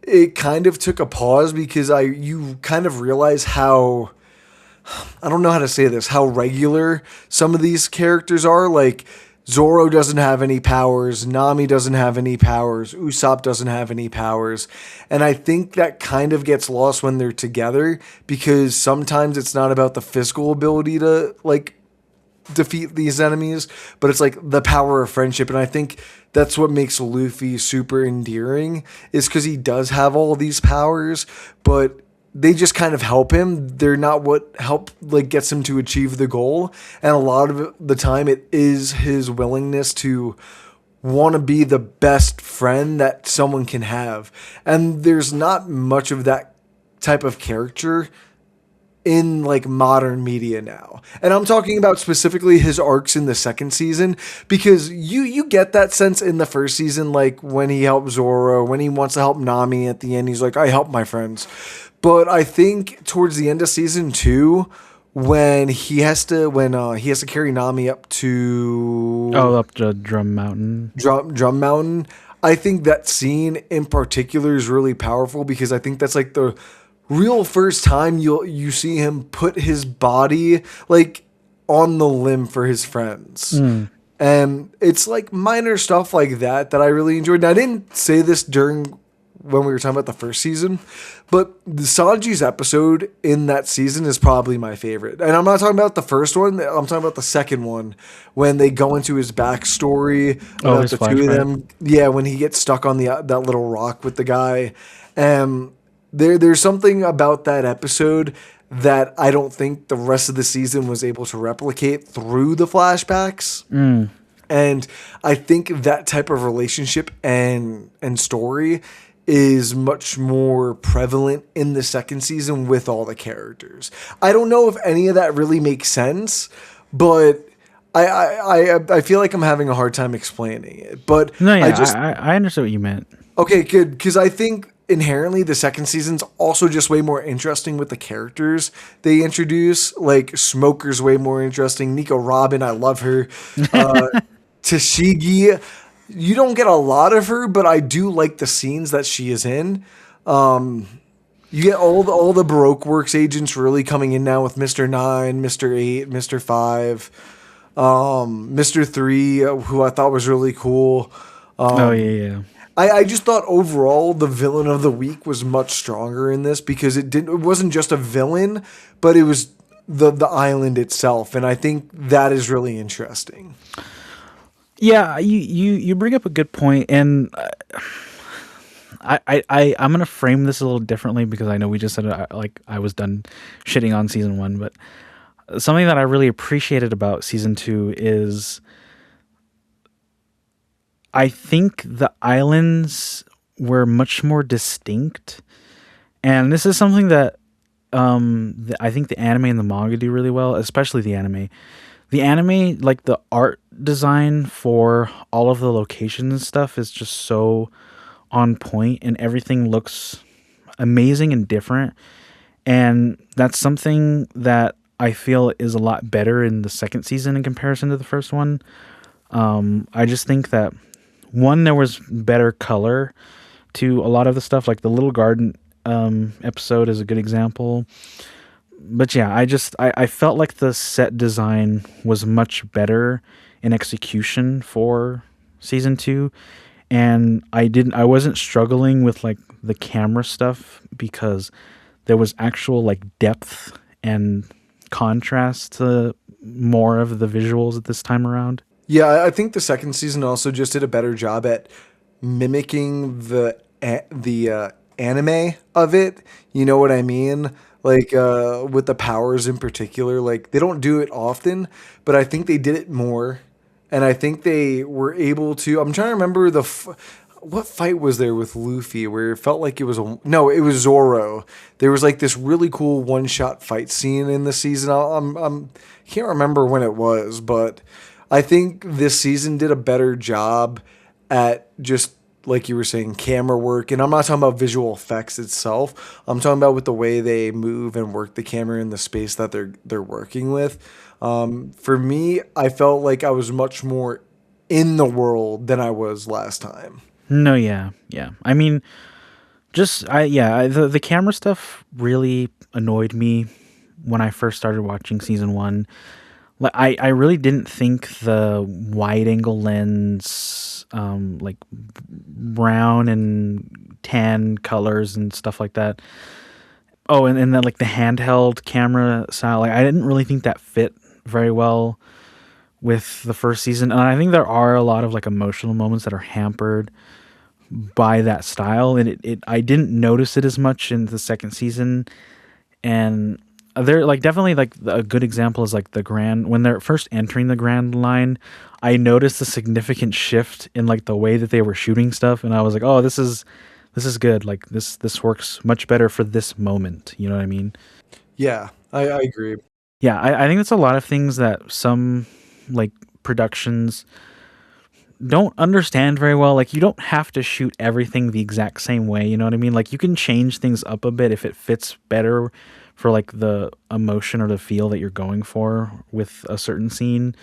it kind of took a pause, because you kind of realize how, I don't know how to say this, how regular some of these characters are. Like, Zoro doesn't have any powers, Nami doesn't have any powers, Usopp doesn't have any powers. And I think that kind of gets lost when they're together, because sometimes it's not about the physical ability to like defeat these enemies, but it's like the power of friendship. And I think that's what makes Luffy super endearing, is because he does have all these powers, but they just kind of help him. They're not what gets him to achieve the goal. And a lot of the time it is his willingness to want to be the best friend that someone can have. And there's not much of that type of character in like modern media now. And I'm talking about specifically his arcs in the second season, because you get that sense in the first season, like when he helped Zoro, when he wants to help Nami at the end, he's like, I help my friends. But I think towards the end of season 2, when he has to carry Nami up to up to Drum Mountain. Drum Mountain, I think that scene in particular is really powerful, because I think that's like the real first time you see him put his body like on the limb for his friends. And it's like minor stuff like that I really enjoyed. And I didn't say this during when we were talking about the first season, but the Sanji's episode in that season is probably my favorite. And I'm not talking about the first one, I'm talking about the second one, when they go into his backstory about the two of them. Yeah, when he gets stuck on that little rock with the guy. There's something about that episode that I don't think the rest of the season was able to replicate through the flashbacks. And I think that type of relationship and story is much more prevalent in the second season with all the characters. I don't know if any of that really makes sense, but I feel like I'm having a hard time explaining it. But No, yeah, I understood what you meant. Okay, good, because I think inherently the second season's also just way more interesting with the characters they introduce. Like Smoker's way more interesting. Nico Robin, I love her. Uh, Tashigi, you don't get a lot of her, but I do like the scenes that she is in. You get all the Baroque Works agents really coming in now with Mr. Nine, Mr. Eight, Mr. Five, Mr. Three, who I thought was really cool. Oh yeah, yeah. I just thought overall the villain of the week was much stronger in this because it wasn't just a villain, but it was the island itself, and I think that is really interesting. Yeah, you bring up a good point, and I'm gonna frame this a little differently because I know we just said like I was done shitting on season one, but something that I really appreciated about season two is I think the islands were much more distinct, and this is something that I think the anime and the manga do really well, especially the anime. The anime, like the art design for all of the locations and stuff, is just so on point, and everything looks amazing and different. And that's something that I feel is a lot better in the second season in comparison to the first one. I just think that one, there was better color to a lot of the stuff, like the Little Garden episode is a good example. But yeah, I felt like the set design was much better in execution for season two, and I wasn't struggling with like the camera stuff because there was actual like depth and contrast to more of the visuals at this time around. Yeah, I think the second season also just did a better job at mimicking the anime of it. You know what I mean? Like with the powers in particular, like they don't do it often, but I think they did it more, and I think they were able to. I'm trying to remember what fight was there with Luffy where it felt like it was no, it was Zoro. There was like this really cool one shot fight scene in the season. I'm can't remember when it was, but I think this season did a better job at just like you were saying, camera work. And I'm not talking about visual effects itself. I'm talking about with the way they move and work the camera in the space that they're working with. For me, I felt like I was much more in the world than I was last time. No, yeah, yeah. I mean, just the camera stuff really annoyed me when I first started watching season one. Like I really didn't think the wide angle lens, like brown and tan colors and stuff like that. Oh, and then like the handheld camera style, like I didn't really think that fit very well with the first season. And I think there are a lot of like emotional moments that are hampered by that style, and it I didn't notice it as much in the second season. And they're like definitely like a good example is like the grand when they're first entering the Grand Line. I noticed a significant shift in like the way that they were shooting stuff, and I was like, oh, this is good. Like this works much better for this moment. You know what I mean? Yeah, I agree. Yeah, I think that's a lot of things that some like productions don't understand very well. Like you don't have to shoot everything the exact same way, you know what I mean? Like you can change things up a bit if it fits better for like the emotion or the feel that you're going for with a certain scene.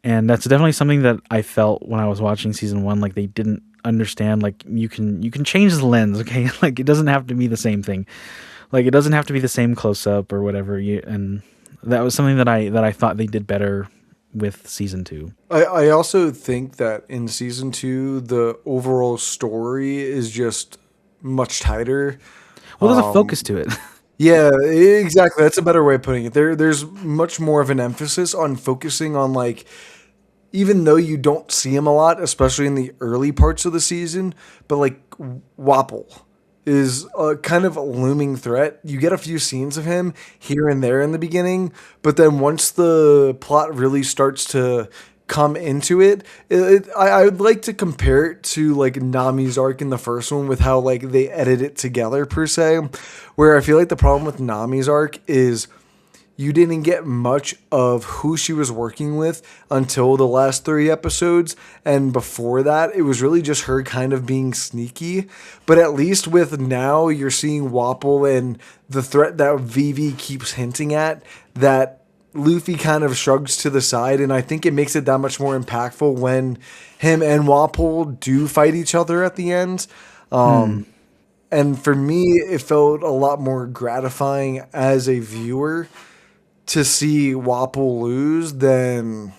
And that's definitely something that I felt when I was watching season one. Like they didn't understand. Like you can change the lens, okay? Like it doesn't have to be the same thing. Like it doesn't have to be the same close up or whatever. And that was something that I thought they did better with season two. I also think that in season two, the overall story is just much tighter. Well, there's a focus to it. Yeah, exactly. That's a better way of putting it. There's much more of an emphasis on focusing on like, even though you don't see him a lot, especially in the early parts of the season, but like Wapple is a kind of a looming threat. You get a few scenes of him here and there in the beginning, but then once the plot really starts to come into I would like to compare it to like Nami's arc in the first one with how like they edit it together per se, where I feel like the problem with Nami's arc is you didn't get much of who she was working with until the last 3 episodes. And before that, it was really just her kind of being sneaky. But at least with now, you're seeing Wapple and the threat that Vivi keeps hinting at, that Luffy kind of shrugs to the side. And I think it makes it that much more impactful when him and Wapple do fight each other at the end. And for me, it felt a lot more gratifying as a viewer to see Wapple lose than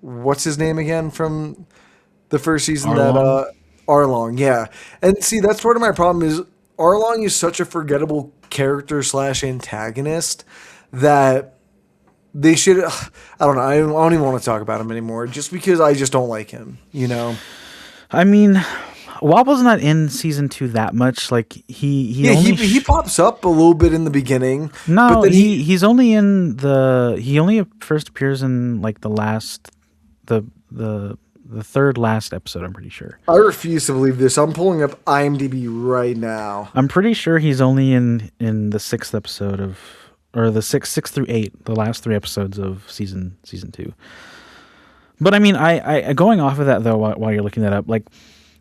what's his name again from the first season, that Arlong. Arlong, yeah. And see, that's part of my problem is Arlong is such a forgettable character slash antagonist that they should. I don't know. I don't even want to talk about him anymore, just because I just don't like him. You know. I mean, Wobble's not in season 2 that much. Like he Yeah, only he pops up a little bit in the beginning, but no, then he's only in he only first appears in like the the the third last episode, I'm pretty sure. I refuse to believe this. I'm pulling up IMDb right now. I'm pretty sure he's only in the 6th episode of, or the 6 through 8, the last 3 episodes of season 2. But I mean, I going off of that though, while you're looking that up, like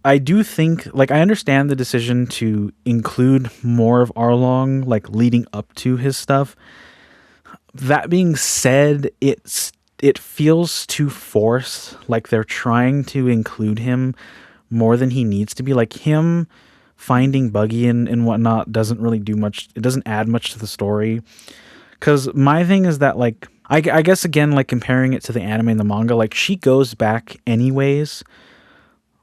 I do think, like, I understand the decision to include more of Arlong, like leading up to his stuff. That being said, it feels too forced. Like they're trying to include him more than he needs to be. Like him finding Buggy and whatnot doesn't really do much. It doesn't add much to the story. Because my thing is that, like, I guess again, like comparing it to the anime and the manga, like she goes back anyways.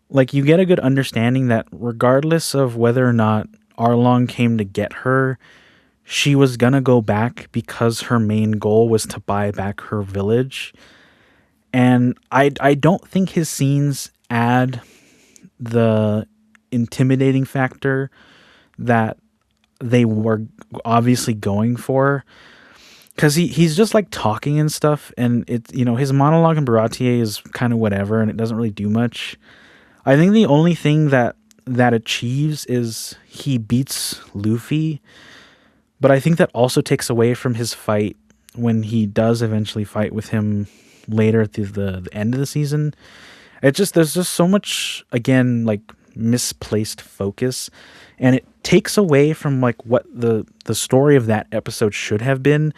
Like you get a good understanding that regardless of whether or not Arlong came to get her, she was gonna go back because her main goal was to buy back her village. And I don't think his scenes add the intimidating factor that they were obviously going for. Because he's just like talking and stuff, and it, you know, his monologue in Baratier is kind of whatever, and it doesn't really do much. I think the only thing that achieves is he beats Luffy, but I think that also takes away from his fight when he does eventually fight with him later at the end of the season. It just, there's just so much, again, like misplaced focus, and it takes away from like what the story of that episode should have been.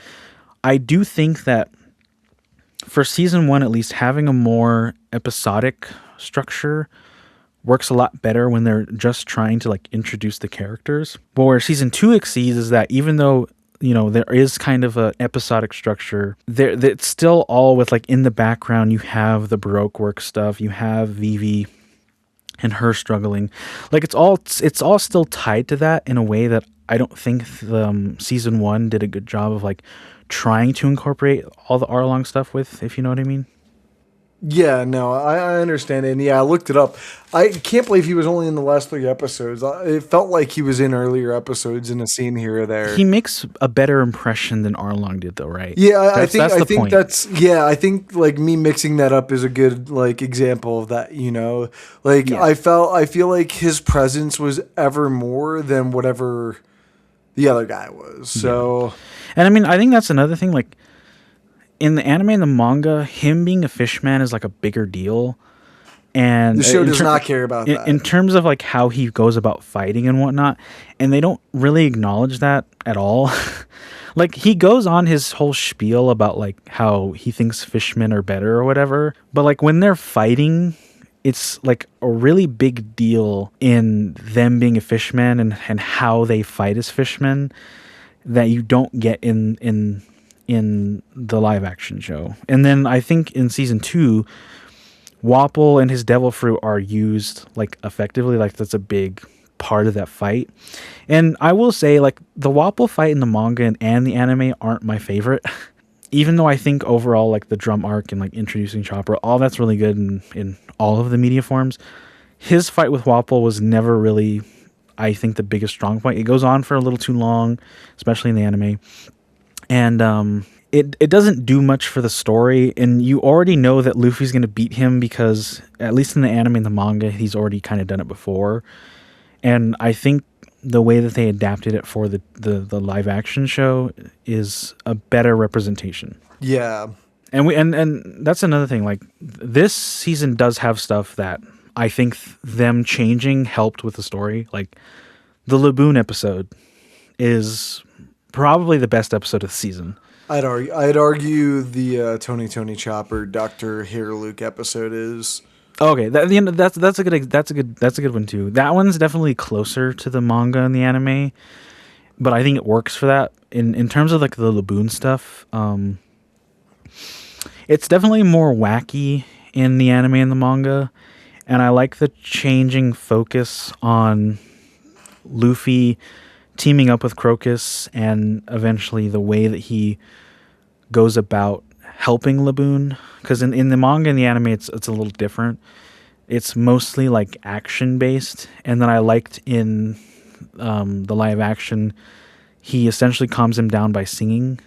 I do think that for season 1, at least, having a more episodic structure works a lot better when they're just trying to like introduce the characters. But where season 2 exceeds is that even though, you know, there is kind of a episodic structure, there it's still all with like in the background you have the Baroque work stuff, you have Vivi and her struggling. Like it's all still tied to that in a way that I don't think the season 1 did a good job of like trying to incorporate all the Arlong stuff with, if you know what I mean. Yeah, no, I understand it. And yeah, I looked it up. I can't believe he was only in the last 3 episodes. It felt like he was in earlier episodes in a scene here or there. He makes a better impression than Arlong did, though, right? Yeah, That's I the think point. that's yeah, I think like me mixing that up is a good like example of that, you know. Like Yeah. I feel like his presence was ever more than whatever the other guy was. So And I mean, I think that's another thing. Like in the anime and the manga, him being a fishman is like a bigger deal. And the show in does not care about that. in terms of like how he goes about fighting and whatnot, and they don't really acknowledge that at all. Like he goes on his whole spiel about like how he thinks fishmen are better or whatever, but like when they're fighting, it's like a really big deal in them being a fishman and how they fight as fishmen that you don't get in the live action show. And then I think in season 2, Wapple and his devil fruit are used like effectively. Like that's a big part of that fight. And I will say, like, the Wapple fight in the manga and the anime aren't my favorite. Even though I think overall, like the drum arc and like introducing Chopper, all that's really good in all of the media forms. His fight with Wapple was never really, I think, the biggest strong point. It goes on for a little too long, especially in the anime. And it doesn't do much for the story, and you already know that Luffy's going to beat him because, at least in the anime and the manga, he's already kind of done it before. And I think the way that they adapted it for the live action show is a better representation. Yeah. And that's another thing. Like this season does have stuff that I think them changing helped with the story. Like the Laboon episode is probably the best episode of the season. I'd argue the Tony Chopper Dr. Hair Luke episode is. Okay, that's a good one too. That one's definitely closer to the manga and the anime, but I think it works for that. In terms of like the Laboon stuff, it's definitely more wacky in the anime and the manga, and I like the changing focus on Luffy teaming up with Crocus and eventually the way that he goes about helping Laboon. Because in the manga and the anime, it's a little different. It's mostly like action based, and then I liked in the live action, he essentially calms him down by singing,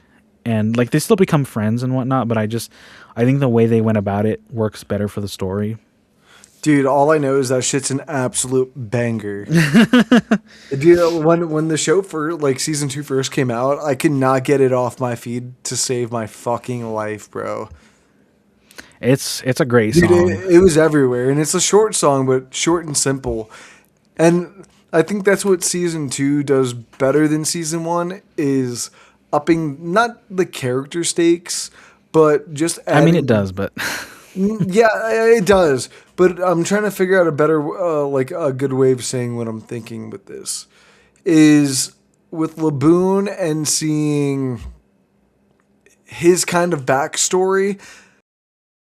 and like they still become friends and whatnot. But I think the way they went about it works better for the story. Dude, all I know is that shit's an absolute banger. Dude, when the show for like season 2 first came out, I could not get it off my feed to save my fucking life, bro. It's a great Dude, song. it was everywhere, and it's a short song, but short and simple. And I think that's what season 2 does better than season 1 is upping not the character stakes, but just I mean, adding. it does, but Yeah, it does. But I'm trying to figure out a better, like a good way of saying what I'm thinking with this. Is with Laboon and seeing his kind of backstory,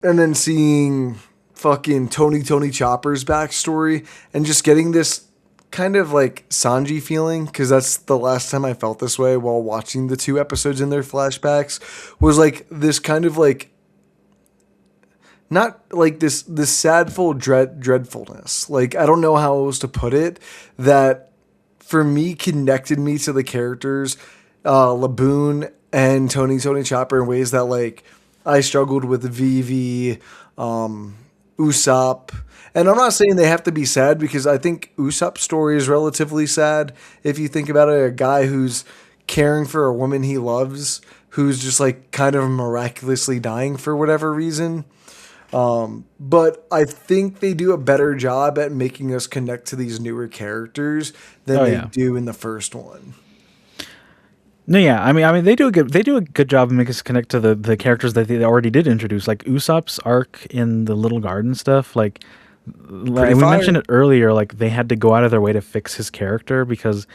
and then seeing fucking Tony Chopper's backstory, and just getting this kind of like Sanji feeling, because that's the last time I felt this way while watching the 2 episodes in their flashbacks, was like this kind of like not like this sadful dreadfulness. Like I don't know how else to put it. That for me connected me to the characters, Laboon and Tony Chopper in ways that like I struggled with Vivi, Usopp. And I'm not saying they have to be sad because I think Usopp's story is relatively sad. If you think about it, a guy who's caring for a woman he loves, who's just like kind of miraculously dying for whatever reason. But I think they do a better job at making us connect to these newer characters than they do in the first one. no, yeah. I mean, they do a good job of making us connect to the characters that they already did introduce, like Usopp's arc in the Little Garden stuff. Like we mentioned it earlier, like they had to go out of their way to fix his character because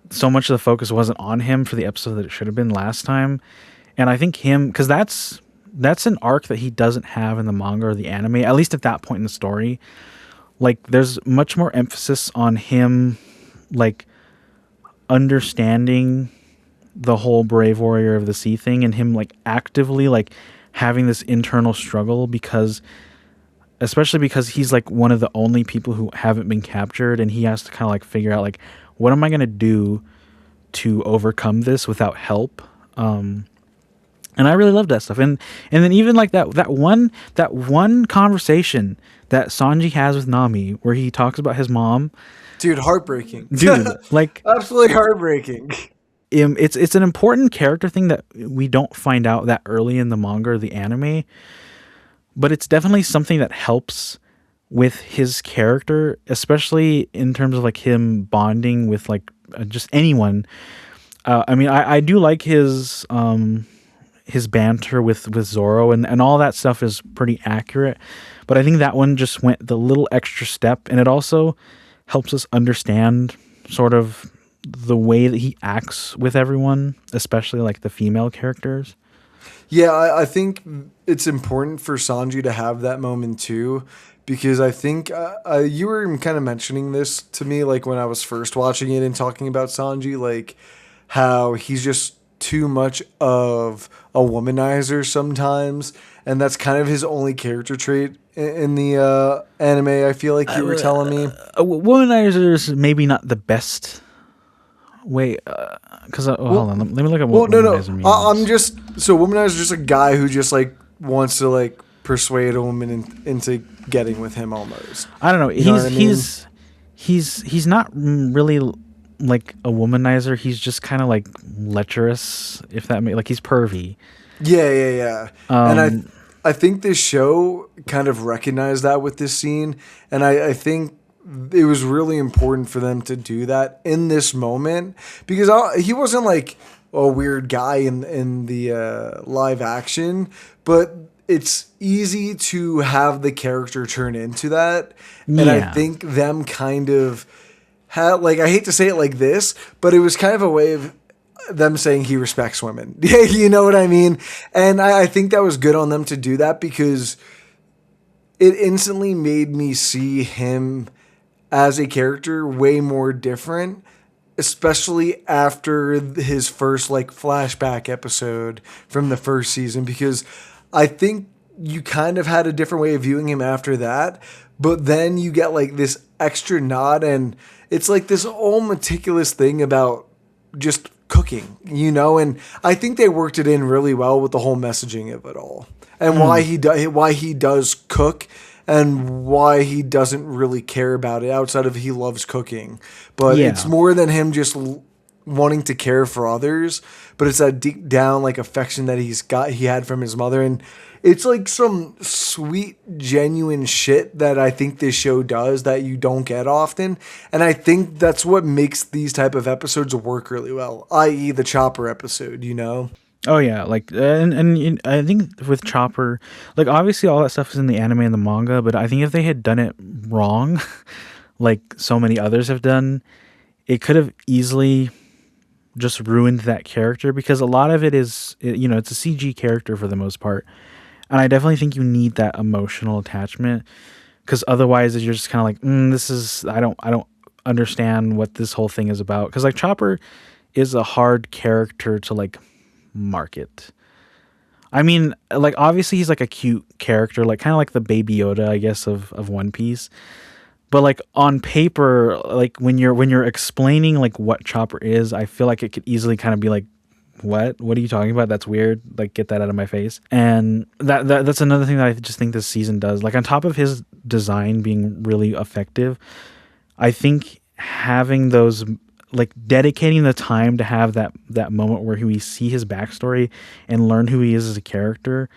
so much of the focus wasn't on him for the episode that it should have been last time. And I think because that's an arc that he doesn't have in the manga or the anime, at least at that point in the story. Like there's much more emphasis on him like understanding the whole brave warrior of the sea thing, and him like actively like having this internal struggle especially because he's like one of the only people who haven't been captured, and he has to kind of like figure out like, what am I going to do to overcome this without help? And I really love that stuff. And then even like that one conversation that Sanji has with Nami where he talks about his mom. Dude, heartbreaking. Dude, like absolutely heartbreaking. It's an important character thing that we don't find out that early in the manga or the anime, but it's definitely something that helps with his character, especially in terms of like him bonding with like just anyone. I mean, I do like his banter with Zoro and all that stuff is pretty accurate, but I think that one just went the little extra step, and it also helps us understand sort of the way that he acts with everyone, especially like the female characters. Yeah, I think it's important for Sanji to have that moment too, because I think you were kind of mentioning this to me like when I was first watching it and talking about Sanji, like how he's just too much of a womanizer sometimes, and that's kind of his only character trait in the anime. I feel like you were telling me Womanizer is maybe not the best way, because hold on, let me look at what womanizer means. I'm just womanizer is just a guy who just like wants to like persuade a woman into getting with him almost. I don't know. You know what I mean? He's not really like a womanizer. He's just kind of like lecherous, if that may, like he's pervy. Yeah, yeah, yeah. And Um, I think this show kind of recognized that with this scene, and I think it was really important for them to do that in this moment because he wasn't like a weird guy in the live action, but it's easy to have the character turn into that, and I yeah, think them kind of had, like, I hate to say it like this, but it was kind of a way of them saying he respects women. You know what I mean? And I think that was good on them to do that because it instantly made me see him as a character way more different, especially after his first like flashback episode from the first season, because I think you kind of had a different way of viewing him after that, but then you get like this extra nod, and it's like this whole meticulous thing about just cooking, you know, and I think they worked it in really well with the whole messaging of it all, and mm, why he does cook, and why he doesn't really care about it outside of he loves cooking, but it's yeah. more than him just wanting to care for others, but it's that deep down like affection that he had from his mother, and it's like some sweet genuine shit that I think this show does that you don't get often, and I think that's what makes these type of episodes work really well, i.e. the Chopper episode, you know. Oh yeah, like I think with Chopper, like obviously all that stuff is in the anime and the manga, but I think if they had done it wrong, like so many others have done, it could have easily just ruined that character because a lot of it is, it's a CG character for the most part, and I definitely think you need that emotional attachment because otherwise you're just kind of like, this is I don't understand what this whole thing is about because like Chopper is a hard character to like market. I mean, like obviously he's like a cute character, like kind of like the Baby Yoda, I guess, of One Piece. But like on paper, like when you're explaining like what Chopper is, I feel like it could easily kind of be like, what are you talking about? That's weird. Like get that out of my face. And that's another thing that I just think this season does. Like on top of his design being really effective, I think having those, like dedicating the time to have that moment where we see his backstory and learn who he is as a character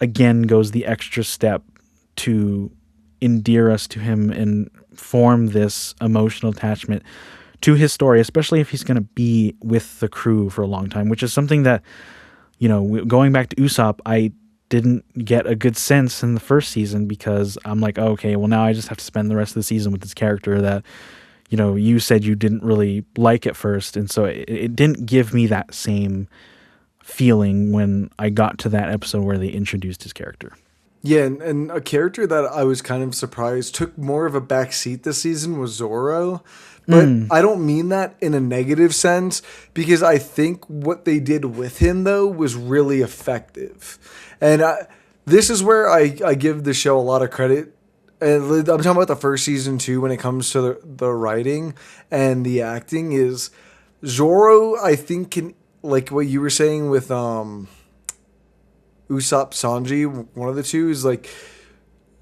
again goes the extra step to endear us to him and form this emotional attachment to his story, especially if he's going to be with the crew for a long time, which is something that, going back to Usopp, I didn't get a good sense in the first season because I'm like, oh, okay, well now I just have to spend the rest of the season with this character that, you said you didn't really like at first. And so it didn't give me that same feeling when I got to that episode where they introduced his character. Yeah, and a character that I was kind of surprised took more of a back seat this season was Zoro. But Mm. I don't mean that in a negative sense because I think what they did with him, though, was really effective. And this is where I give the show a lot of credit. And I'm talking about the first season, too, when it comes to the writing and the acting, is Zoro, I think, can, like what you were saying with Usopp Sanji, one of the two, is like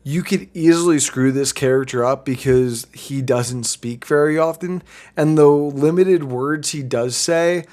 you could easily screw this character up because he doesn't speak very often, and the limited words he does say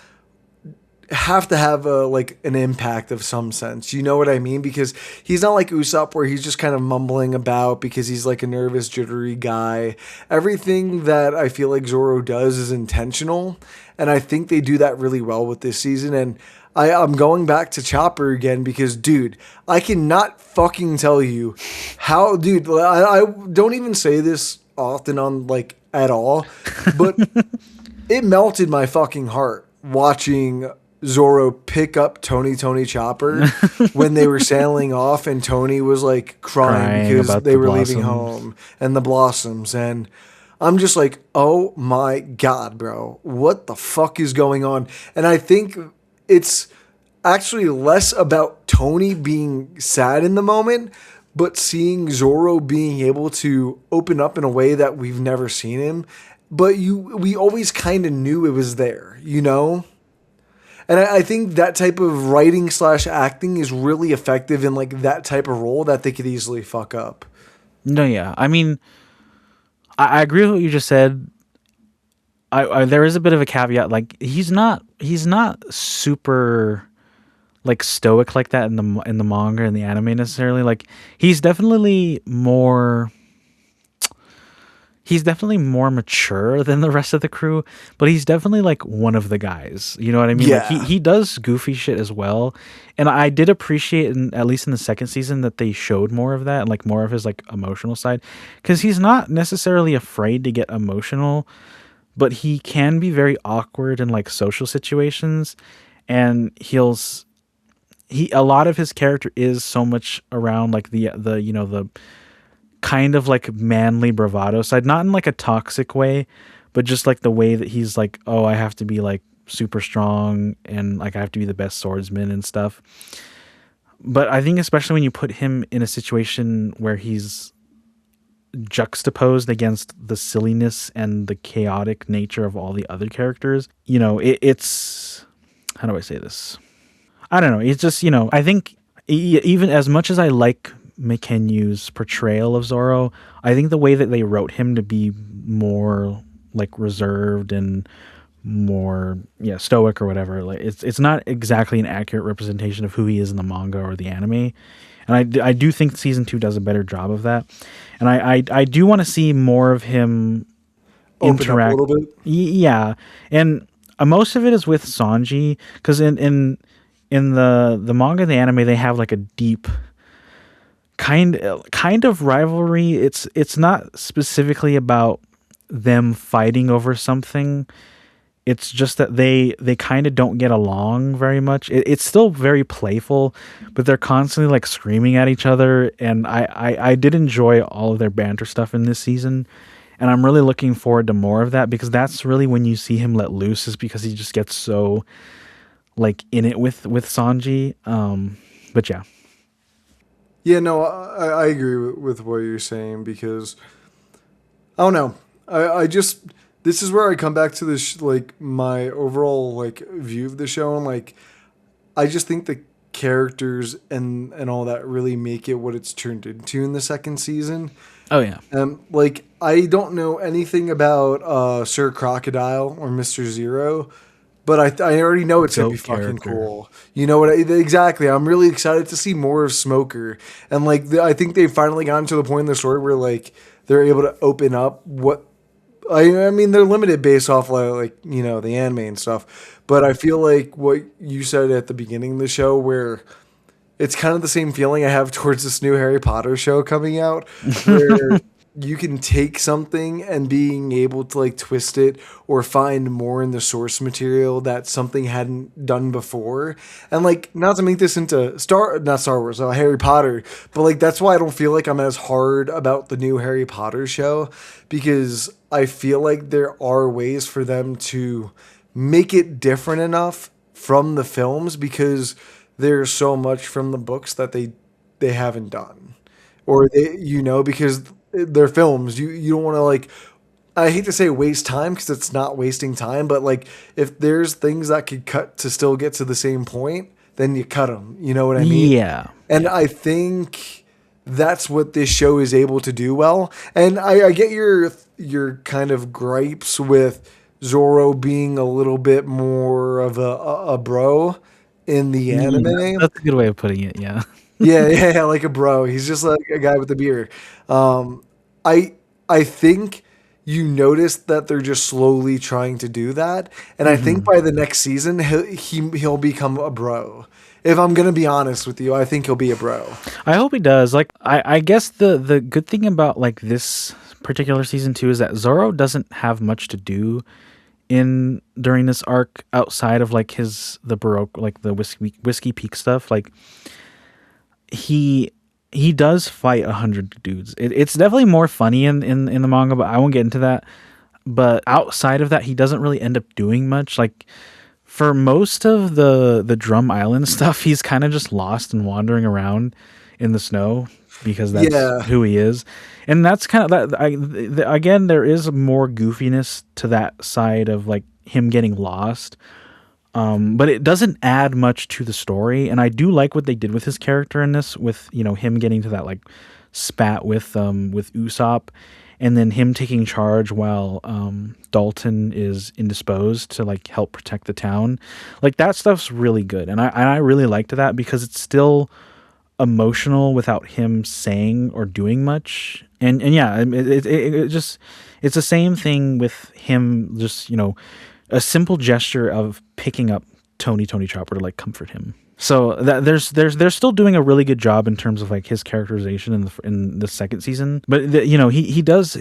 have to have a like an impact of some sense. You know what I mean? Because he's not like Usopp where he's just kind of mumbling about because he's like a nervous, jittery guy. Everything that I feel like Zoro does is intentional, and I think they do that really well with this season. And I'm going back to Chopper again because, dude, I cannot fucking tell you how, dude. I don't even say this often on like at all, but it melted my fucking heart watching Zoro pick up Tony Chopper when they were sailing off, and Tony was like crying Crying because about they the were leaving blossoms. home and the blossoms. And I'm just like, oh my God, bro, what the fuck is going on? And I think it's actually less about Tony being sad in the moment, but seeing Zoro being able to open up in a way that we've never seen him. But we always kind of knew it was there, you know? And I think that type of writing slash acting is really effective in like that type of role that they could easily fuck up. No, yeah. I mean, I agree with what you just said. there is a bit of a caveat. Like he's not super like stoic like that in the manga and the anime necessarily. Like he's definitely more he's definitely more mature than the rest of the crew, but he's definitely like one of the guys. You know what I mean? Like Yeah. he does goofy shit as well. And I did appreciate at least in the second season that they showed more of that and like more of his like emotional side, cuz he's not necessarily afraid to get emotional, but he can be very awkward in like social situations, and he a lot of his character is so much around like the the kind of like manly bravado side, not in like a toxic way, but just like the way that he's like, oh, I have to be like super strong and like I have to be the best swordsman and stuff. But I think especially when you put him in a situation where he's juxtaposed against the silliness and the chaotic nature of all the other characters, it's how do I say this? I don't know. It's just, I think even as much as I like McKenyu's portrayal of Zorro, I think the way that they wrote him to be more like reserved and more stoic or whatever, like it's not exactly an accurate representation of who he is in the manga or the anime. And I do think season 2 does a better job of that. And I do want to see more of him Open up a interact. little bit. Yeah. And most of it is with Sanji, because in the manga and the anime they have like a deep kind of rivalry. It's not specifically about them fighting over something. It's just that they kind of don't get along very much. It's still very playful, but they're constantly like screaming at each other. And I did enjoy all of their banter stuff in this season, and I'm really looking forward to more of that, because that's really when you see him let loose, is because he just gets so like in it with Sanji. But yeah. Yeah, no, I agree with what you're saying because I don't know. I just this is where I come back to this like my overall like view of the show, and like I just think the characters and all that really make it what it's turned into in the second season. Oh yeah. Like I don't know anything about Sir Crocodile or Mister Zero, but I already know it's gonna be Goat fucking character. cool. You know what? Exactly. I'm really excited to see more of Smoker, and like I think they've finally gotten to the point in the story where like they're able to open up what. I mean, they're limited based off like the anime and stuff, but I feel like what you said at the beginning of the show, where it's kind of the same feeling I have towards this new Harry Potter show coming out, where you can take something and being able to like twist it or find more in the source material that something hadn't done before. And like not to make this into not Star Wars, Harry Potter, but like that's why I don't feel like I'm as hard about the new Harry Potter show, because I feel like there are ways for them to make it different enough from the films, because there's so much from the books that they haven't done, or because they're films. You don't want to like, I hate to say waste time, because it's not wasting time, but like if there's things that could cut to still get to the same point, then you cut them. You know what I mean? Yeah. And I think that's what this show is able to do well. And I get your kind of gripes with Zoro being a little bit more of a bro in the Yeah, anime. that's a good way of putting it. Yeah. Yeah, yeah, like a bro. He's just like a guy with a beard. Um, I I think you notice that they're just slowly trying to do that, and I think Hmm. by the next season he'll become a bro. If I'm gonna be honest with you, I think he'll be a bro. I hope he does. Like, I guess the good thing about like this particular season 2 is that Zoro doesn't have much to do in during this arc outside of like the Baroque, like the whiskey peak stuff. Like he he does fight 100 dudes. It's definitely more funny in the manga, but I won't get into that. But outside of that, he doesn't really end up doing much. Like for most of the Drum Island stuff, he's kind of just lost and wandering around in the snow, because that's Yeah, who he is. And that's kind of that. Again, there is more goofiness to that side of like him getting lost, but it doesn't add much to the story. And I do like what they did with his character in this, with him getting to that like spat with Usopp, and then him taking charge while Dalton is indisposed to like help protect the town. Like that stuff's really good, and I really liked that because it's still emotional without him saying or doing much. And yeah, it just it's the same thing with him. Just a simple gesture of picking up Tony Chopper to like comfort him. So that they're still doing a really good job in terms of like his characterization in the second season. But he does.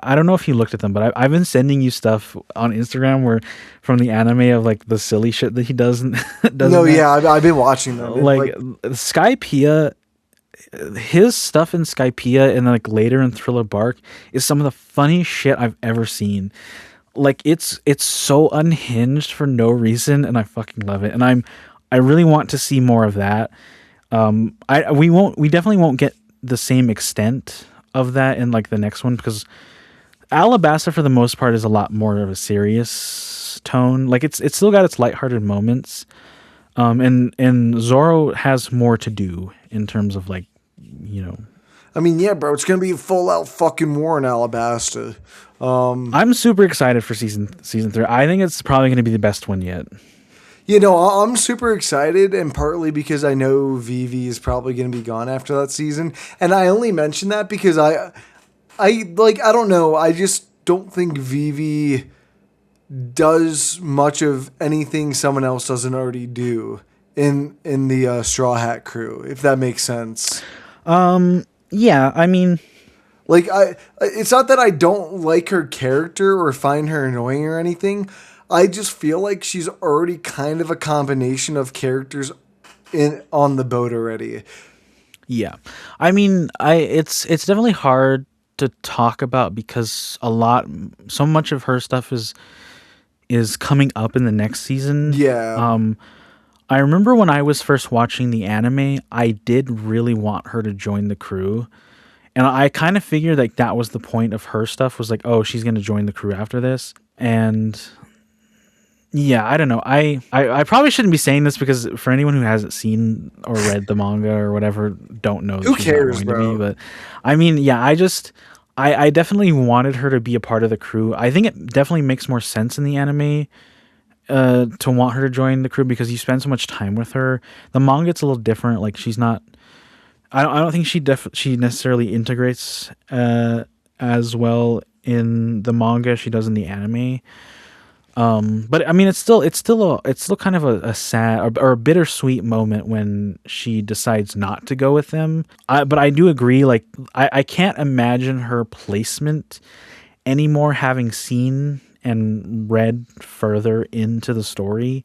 I don't know if you looked at them, but I've been sending you stuff on Instagram where from the anime of like the silly shit that he does. Does No, yeah, I've been watching them. like Skypiea, his stuff in Skypiea and like later in Thriller Bark is some of the funniest shit I've ever seen. Like it's so unhinged for no reason, and I fucking love it. And I really want to see more of that. We definitely won't get the same extent of that in like the next one because Alabasta for the most part is a lot more of a serious tone. Like it's still got its lighthearted moments. And Zoro has more to do in terms of like, I mean, yeah, bro, it's gonna be a full out fucking war in Alabasta. I'm super excited for season 3. I think it's probably going to be the best one yet. I'm super excited, and partly because I know Vivi is probably going to be gone after that season. And I only mention that because I don't know. I just don't think Vivi does much of anything someone else doesn't already do in the Straw Hat crew, if that makes sense. Yeah, I mean, like it's not that I don't like her character or find her annoying or anything. I just feel like she's already kind of a combination of characters on the boat already. yeah. I mean, it's definitely hard to talk about because so much of her stuff is coming up in the next season. Yeah. I remember when I was first watching the anime, I did really want her to join the crew. And I kind of figured like that was the point of her stuff was like, oh, she's going to join the crew after this. And yeah, I don't know. I probably shouldn't be saying this because for anyone who hasn't seen or read the manga or whatever, don't know that Who she's cares, not going bro? to be. But I mean, yeah, I definitely wanted her to be a part of the crew. I think it definitely makes more sense in the anime to want her to join the crew because you spend so much time with her. The manga it's a little different. Like she's not. I don't think she necessarily integrates as well in the manga as she does in the anime. But I mean, it's still kind of a sad or a bittersweet moment when she decides not to go with them. But I do agree. Like I can't imagine her placement anymore, having seen and read further into the story.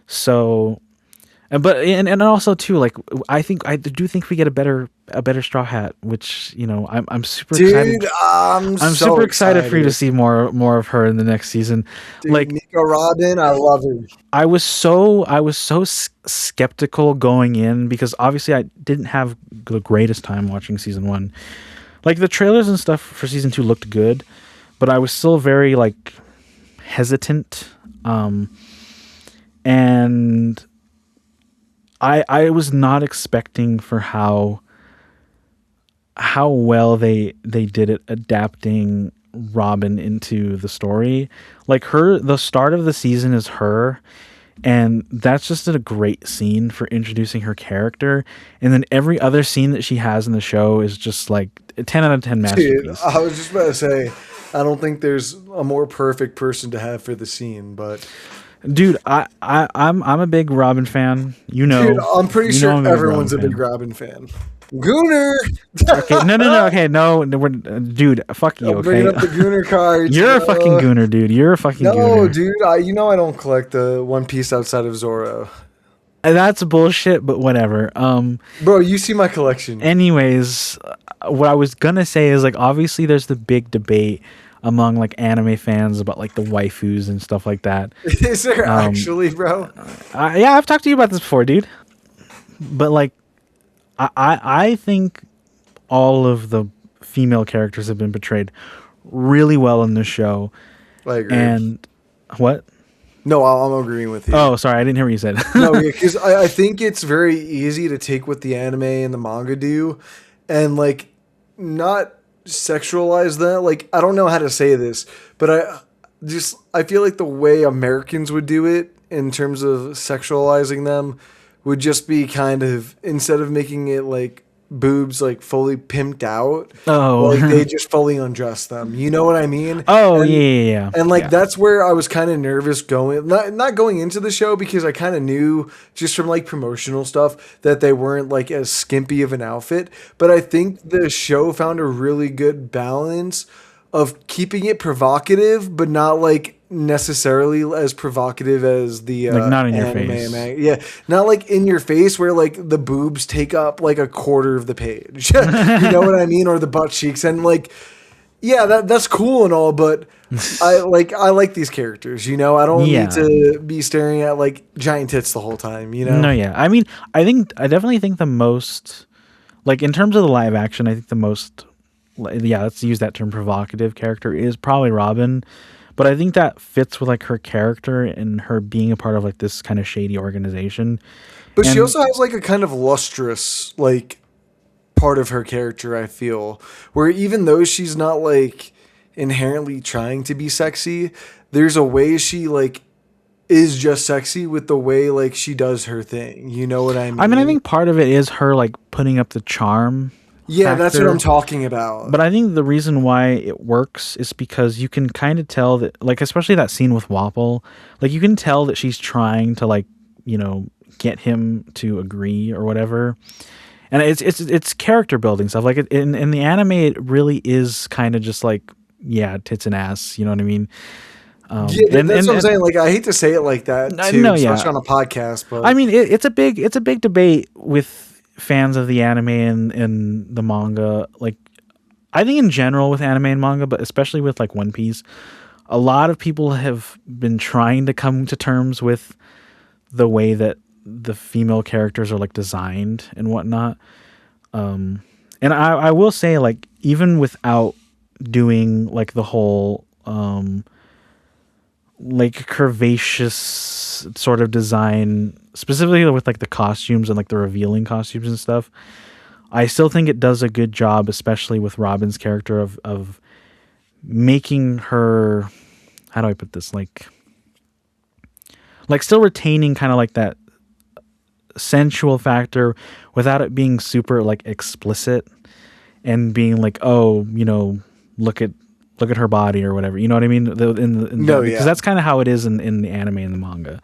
So, and also too, like I do think we get a better Straw Hat, which I'm super excited. Dude, I'm so super excited for you to excited. see more of her in the next season. Dude, Like Nico Robin, I love her. I was so skeptical going in because obviously I didn't have the greatest time watching season 1. Like the trailers and stuff for season 2 looked good, but I was still very like hesitant. And I was not expecting for how well they did it adapting Robin into the story. Like the start of the season is her, and that's just a great scene for introducing her character. And then every other scene that she has in the show is just like a 10 out of 10 Dude, masterpiece. I was just about to say, I don't think there's a more perfect person to have for the scene, but Dude, I'm a big Robin fan. dude, I'm pretty sure I'm everyone's a big fan. Robin fan. Gooner! Okay, no, okay, no, dude, fuck you, I'm bringing okay? up the Gooner cards. You're a bro. fucking gooner, dude. You're a fucking No, gooner. dude, I don't collect the One Piece outside of Zoro. And that's bullshit, but whatever. Bro, you see my collection. Anyways, what I was gonna say is like obviously there's the big debate among like anime fans about like the waifus and stuff like that. Is there actually, bro? Yeah, I've talked to you about this before, dude. But like, I think all of the female characters have been portrayed really well in this show. I agree. And what? No, I'm agreeing with you. Oh, sorry, I didn't hear what you said. No, because I think it's very easy to take what the anime and the manga do and like not sexualize that. Like, I don't know how to say this, but I feel like the way Americans would do it in terms of sexualizing them would just be kind of, instead of making it like boobs like fully pimped out, like Oh. they just fully undress them. You know what I mean? Oh yeah, And yeah, yeah. and like Yeah. that's where I was kind of nervous going, not going into the show, because I kind of knew just from like promotional stuff that they weren't like as skimpy of an outfit. But I think the show found a really good balance of keeping it provocative, but not like necessarily as provocative as the Like not in your anime. face. Yeah, not like in your face where like the boobs take up like a quarter of the page. You know what I mean? Or the butt cheeks, and like, yeah, that's cool and all, but I like these characters, you know? I don't need Yeah. to be staring at like giant tits the whole time, you No, know? yeah. I mean, I definitely think the most, like in terms of the live action, I think the most, yeah, let's use that term, provocative character is probably Robin. But I think that fits with like her character and her being a part of like this kind of shady organization. But she And also has like a kind of lustrous like part of her character, I feel, where even though she's not like inherently trying to be sexy, there's a way she like is just sexy with the way like she does her thing. You know what I I mean, I mean? think part of it is her like putting up the charm Yeah, that's what I'm factor. talking about. But I think the reason why it works is because you can kind of tell that, like, especially that scene with Wapple, like, you can tell that she's trying to, like, you know, get him to agree or whatever. And it's character building stuff. Like, in the anime, it really is kind of just like, yeah, tits and ass. You know what I mean? Yeah, that's what I'm And saying. Like, I hate to say it like that too, no, especially yeah. on a podcast, I but mean, it's a big debate with fans of the anime and the manga. Like, I think in general with anime and manga, but especially with like One Piece, a lot of people have been trying to come to terms with the way that the female characters are like designed and whatnot. And I will say, like, even without doing like the whole like curvaceous sort of design, specifically with like the costumes and like the revealing costumes and stuff, I still think it does a good job, especially with Robin's character of making her, how do I put this, like still retaining kind of like that sensual factor without it being super like explicit and being like, oh, you know, look at her body or whatever, you know what I mean, no, because yeah. that's kind of how it is in the anime and the manga.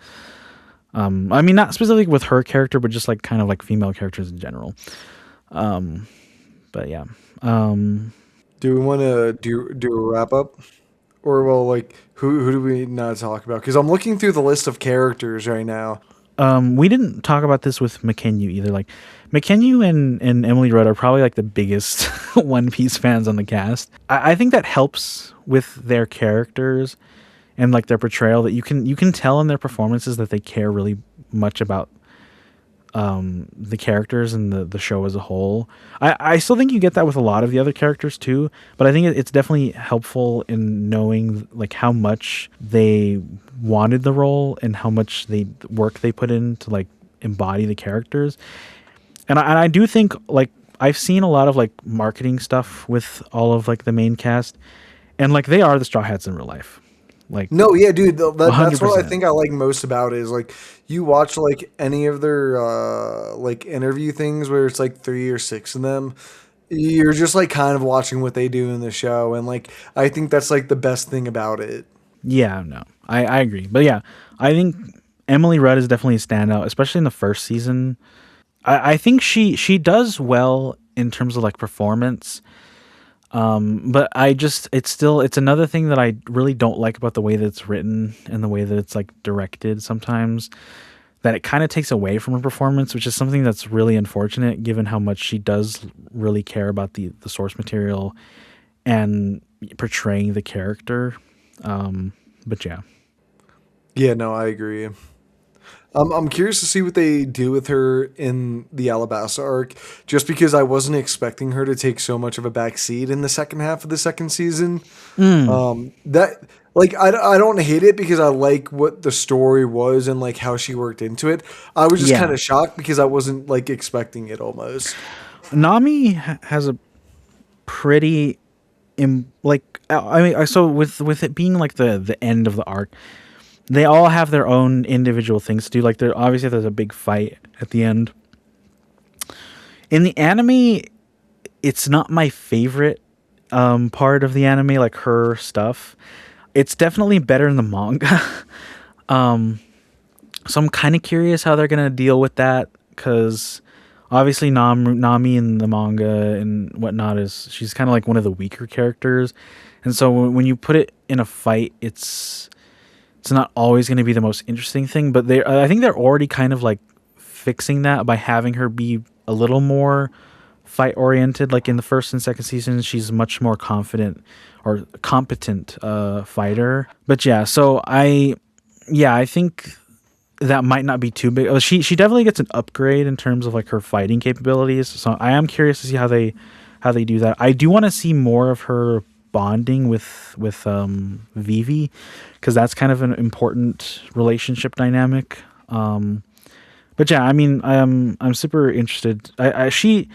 I mean, not specifically with her character, but just like kind of like female characters in general. But yeah. Do we want to do a wrap up? Or, well, like, who do we not talk about? Because I'm looking through the list of characters right now. We didn't talk about this with McKenyu either. Like, McKenyu and Emily Rudd are probably like the biggest One Piece fans on the cast. I think that helps with their characters and like their portrayal, that you can tell in their performances that they care really much about the characters and the show as a whole. I still think you get that with a lot of the other characters too, but I think it's definitely helpful in knowing like how much they wanted the role and how much work they put in to like embody the characters. And I do think, like, I've seen a lot of like marketing stuff with all of like the main cast, and like they are the Straw Hats in real life, like No, yeah, dude, hundred that's what I percent. think I like most about it is like you watch like any of their like interview things where it's like 3 or 6 of them. You're just like kind of watching what they do in the show, and like I think that's like the best thing about it. Yeah, no, I agree, but yeah, I think Emily Rudd is definitely a standout, especially in the first season. I think she does well in terms of like performance. But it's another thing that I really don't like about the way that it's written and the way that it's like directed sometimes, that it kind of takes away from her performance, which is something that's really unfortunate given how much she does really care about the source material and portraying the character. But yeah. Yeah, no, I agree. I'm curious to see what they do with her in the Alabasta arc, just because I wasn't expecting her to take so much of a back seat in the second half of the second season. That like I don't hate it because I like what the story was and like how she worked into it. I was just kind Yeah. of shocked because I wasn't like expecting it almost. Nami has a pretty like I mean, so with it being like the end of the arc, they all have their own individual things to do. Like there obviously there's a big fight at the end. In the anime, it's not my favorite part of the anime, like her stuff. It's definitely better in the manga. So I'm kind of curious how they're gonna deal with that because obviously Nami in the manga and whatnot is she's kind of like one of the weaker characters, and so when you put it in a fight, it's not always going to be the most interesting thing. But they I think they're already kind of like fixing that by having her be a little more fight oriented. Like in the first and second season, she's much more confident or competent fighter. But yeah, so I think that might not be too big. Oh, she definitely gets an upgrade in terms of like her fighting capabilities. So I am curious to see how they do that. I do want to see more of her bonding with Vivi because that's kind of an important relationship dynamic. But yeah, I mean, I'm super interested. She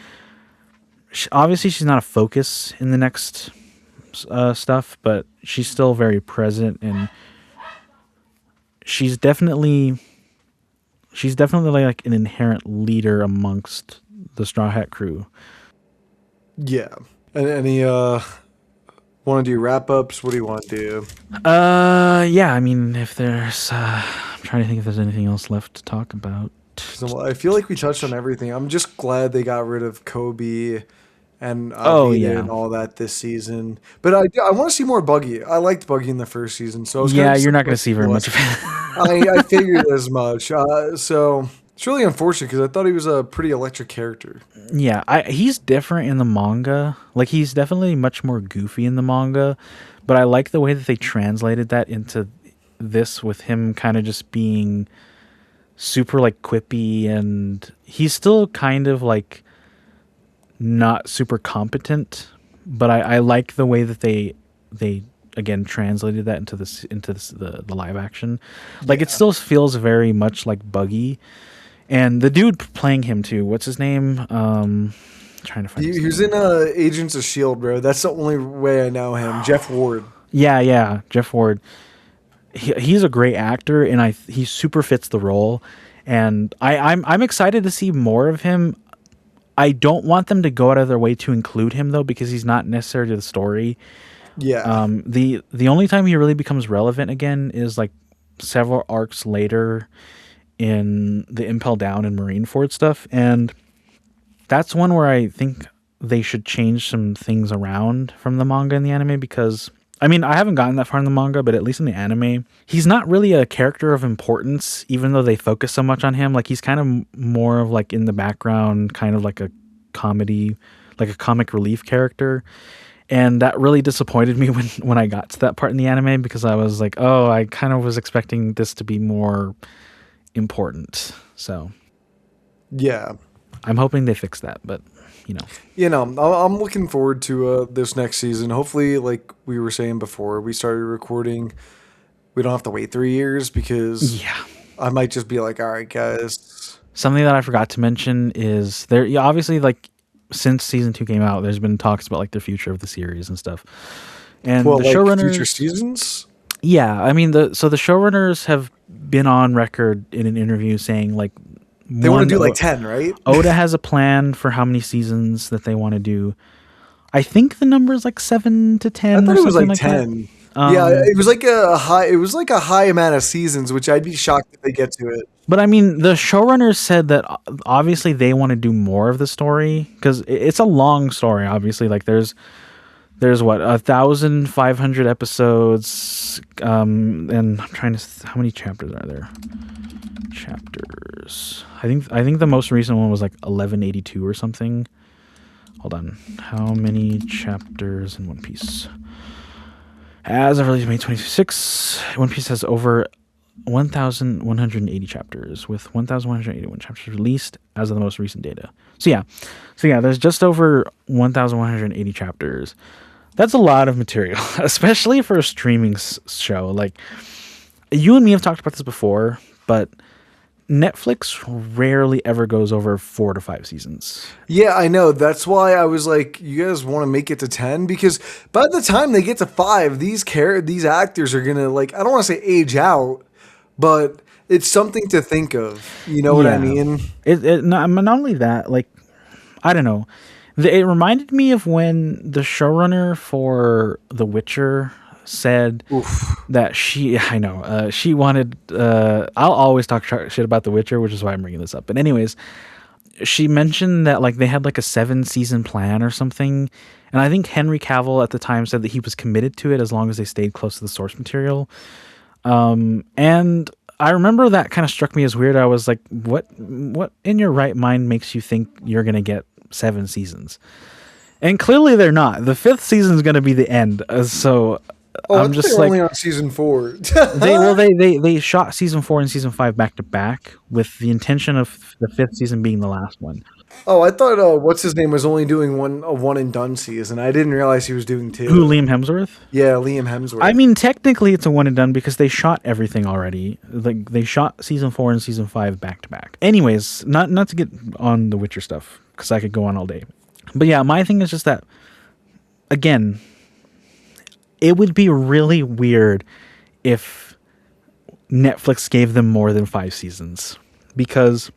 obviously she's not a focus in the next stuff, but she's still very present and she's definitely like an inherent leader amongst the Straw Hat crew. Yeah. And any want to do wrap ups? What do you want to do? Yeah, I mean, if there's I'm trying to think if there's anything else left to talk about. So I feel like we touched on everything. I'm just glad they got rid of Kobe and Oh Vita yeah. and all that this season. But I want to see more Buggy. I liked Buggy in the first season, so I was kind of Yeah, you're not going to disappointed see in the very much last. of it. I figured as much. So it's really unfortunate because I thought he was a pretty electric character. Yeah, he's different in the manga. Like he's definitely much more goofy in the manga, but I like the way that they translated that into this with him kind of just being super like quippy and he's still kind of like not super competent, but I like the way that they again translated that into this the live action. Like it Yeah. still feels very much like Buggy. And the dude playing him too, what's his name? Trying to find his He was name. in Agents of Shield, bro. That's the only way I know him. Jeff Ward. Yeah, Jeff Ward. He's a great actor, and he super fits the role. And I'm excited to see more of him. I don't want them to go out of their way to include him though, because he's not necessary to the story. Yeah. The only time he really becomes relevant again is like several arcs later in the Impel Down and Marineford stuff, and that's one where I think they should change some things around from the manga and the anime because I mean I haven't gotten that far in the manga, but at least in the anime, he's not really a character of importance, even though they focus so much on him. Like he's kind of more of like in the background, kind of like a comedy, like a comic relief character. And that really disappointed me when I got to that part in the anime because I was like, oh, I kind of was expecting this to be more important. So Yeah. I'm hoping they fix that, but you know. I'm looking forward to this next season. Hopefully, like we were saying before, we started recording. We don't have to wait 3 years because Yeah. I might just be like, all right, guys. Something that I forgot to mention is there, yeah, obviously, like, since season 2 came out, there's been talks about, like, the future of the series and stuff. And Well, the like future showrunners, seasons. yeah, I mean, the showrunners have been on record in an interview saying, like, They want one, to do like 10, right? Oda has a plan for how many seasons that they want to do. I think the number is like 7 to I 10 or thought it was something like like that. 10. Yeah, it was like a high. It was like a high amount of seasons, which I'd be shocked if they get to it. But I mean, the showrunners said that obviously they want to do more of the story because it's a long story. Obviously, like there's what 1,500 episodes, and I'm trying to how many chapters are there? Chapters. I think the most recent one was like 1182 or something. Hold on, how many chapters in One Piece? As of release May 26, One Piece has over 1,180 chapters, with 1,181 chapters released as of the most recent data. So yeah, there's just over 1,180 chapters. That's a lot of material, especially for a streaming show. Like you and me have talked about this before, but Netflix rarely ever goes over 4 to 5 seasons. Yeah, I know. That's why I was like, you guys want to make it to 10 because by the time they get to 5, these actors are going to like I don't want to say age out, but it's something to think of. You know what I Yeah, mean? not only that, like I don't know, it reminded me of when the showrunner for The Witcher said Oof. that I know, she wanted. I'll always talk shit about The Witcher, which is why I'm bringing this up. But anyways, she mentioned that like they had like a 7 season plan or something, and I think Henry Cavill at the time said that he was committed to it as long as they stayed close to the source material. And I remember that kind of struck me as weird. I was like, what in your right mind makes you think you're gonna get 7 seasons? And clearly they're not. The fifth season is gonna be the end. So Oh, I I'm thought they just were only like, on season 4. they shot season 4 and season 5 back to back with the intention of the fifth season being the last one. Oh, I thought what's his name was only doing one and done season. I didn't realize he was doing Who, 2. Liam Hemsworth? Yeah, Liam I Hemsworth. mean, technically, it's a one and done because they shot everything already. Like they shot season 4 and season 5 back to back. Anyways, not to get on the Witcher stuff because I could go on all day. But yeah, my thing is just that again, it would be really weird if Netflix gave them more than 5 seasons because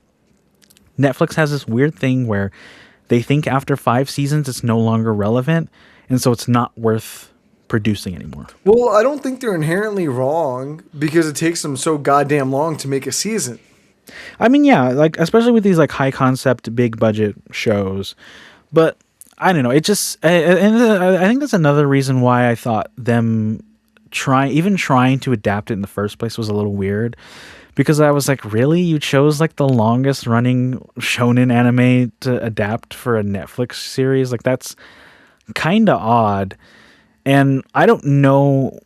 Netflix has this weird thing where they think after 5 seasons it's no longer relevant, and so it's not worth producing anymore. Well, I don't think they're inherently wrong because it takes them so goddamn long to make a season. I mean, yeah, like especially with these like high concept, big budget shows, but I don't know. It just, and I think that's another reason why I thought them trying to adapt it in the first place was a little weird, because I was like, really, you chose like the longest running shonen anime to adapt for a Netflix series? Like that's kind of odd, and I don't know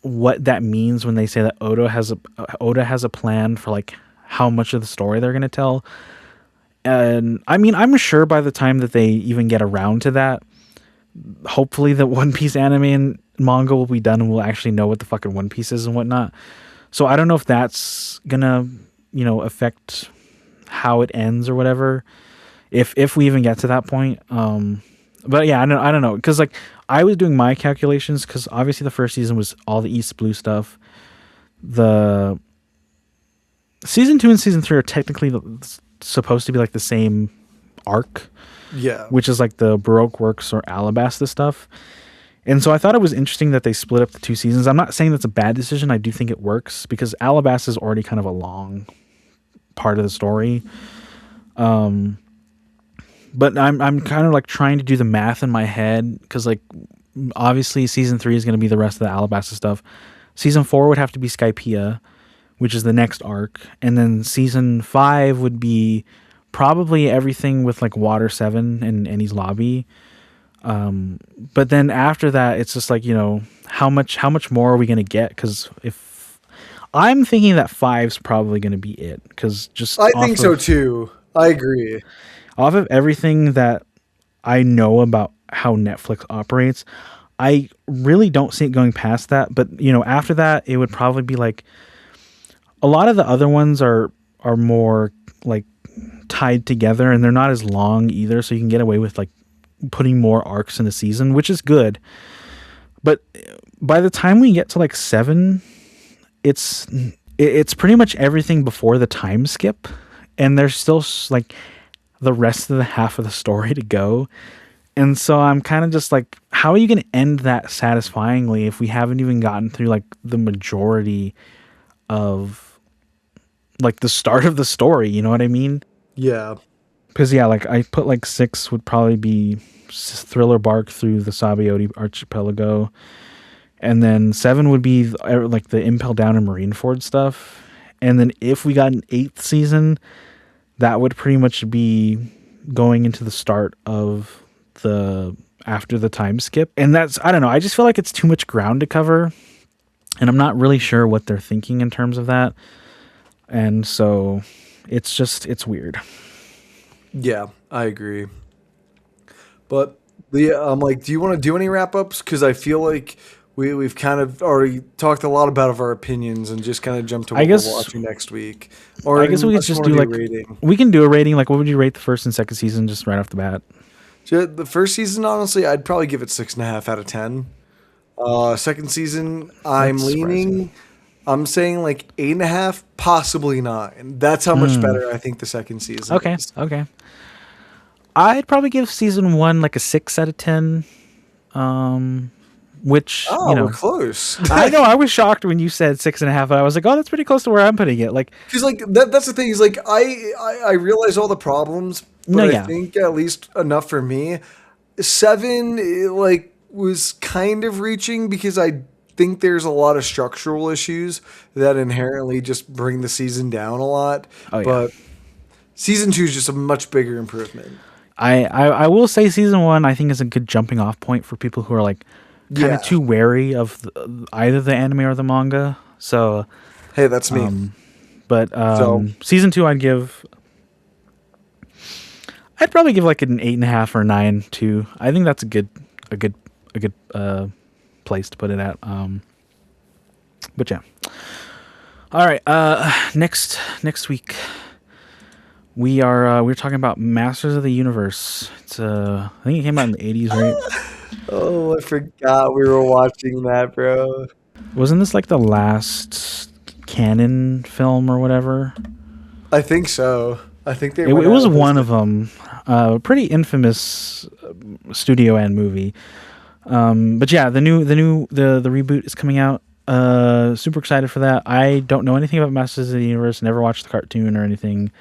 what that means when they say that Oda has a plan for like how much of the story they're going to tell. And I mean, I'm sure by the time that they even get around to that, hopefully the One Piece anime and manga will be done and we'll actually know what the fucking One Piece is and whatnot. So I don't know if that's gonna, affect how it ends or whatever. If we even get to that point. But yeah, I don't know, because like I was doing my calculations because obviously the first season was all the East Blue stuff. The season 2 and season 3 are technically supposed to be like the same arc, Yeah. which is like the Baroque works or Alabasta stuff. And so I thought it was interesting that they split up the 2 seasons. I'm not saying that's a bad decision. I do think it works because Alabasta is already kind of a long part of the story. But I'm kind of like trying to do the math in my head because like obviously season 3 is going to be the rest of the Alabasta stuff. Season 4 would have to be Skypiea, which is the next arc, and then season 5 would be probably everything with like Water 7 and Eni's Lobby. But then after that, it's just like, how much more are we gonna get? Because if I'm thinking that five's probably gonna be it, because just I think so too. I agree. off of everything that I know about how Netflix operates, I really don't see it going past that. But after that, it would probably be like a lot of the other ones are more like tied together, and they're not as long either, so you can get away with like putting more arcs in a season, which is good. But by the time we get to like 7, it's pretty much everything before the time skip, and there's still like the rest of the half of the story to go. And so I'm kind of just like, how are you going to end that satisfyingly if we haven't even gotten through like the majority of like the start of the story? You know what I mean? Yeah. Because yeah, like I put like 6 would probably be Thriller Bark through the Sabaody Archipelago, and then 7 would be like the Impel Down and Marineford stuff, and then if we got an 8th season, that would pretty much be going into the start of the after the time skip, and that's, I don't know. I just feel like it's too much ground to cover, and I'm not really sure what they're thinking in terms of that, and so it's weird. Yeah, I agree. But I'm like, do you want to do any wrap ups? Because I feel like we've kind of already talked a lot about our opinions and just kind of jumped to I what we're guess watching next week. Or I guess we could unless you just want do to do like rating. we can do a rating. Like, what would you rate the first and second season just right off the bat? The first season, honestly, I'd probably give it 6.5 out of 10. Second season, That's surprising. I'm saying like 8.5, possibly 9. That's how much better I think the second season Okay, is. okay. I'd probably give season one like a 6 out of 10. Which Oh, we're close. I know I was shocked when you said 6.5, but I was like, oh, that's pretty close to where I'm putting it. Like, Because like that's the thing is like I realize all the problems, no, but I yeah, think at least enough for me. 7 like was kind of reaching because I think there's a lot of structural issues that inherently just bring the season down a lot. oh yeah. But season 2 is just a much bigger improvement. I will say season one I think is a good jumping off point for people who are like kind Yeah. of too wary of either the anime or the manga. So, Hey, that's me. but So season two I'd probably give like an 8.5 or 9 too. I think that's a good place to put it at. But yeah. All right. Next week we're talking about Masters of the Universe. It's I think it came out in the 80s, right? oh, I forgot we were watching that, bro. Wasn't this like the last canon film or whatever? I think so. I think they It went was out with one of them. Pretty infamous studio and movie. But yeah, the reboot is coming out. Super excited for that. I don't know anything about Masters of the Universe. Never watched the cartoon or anything.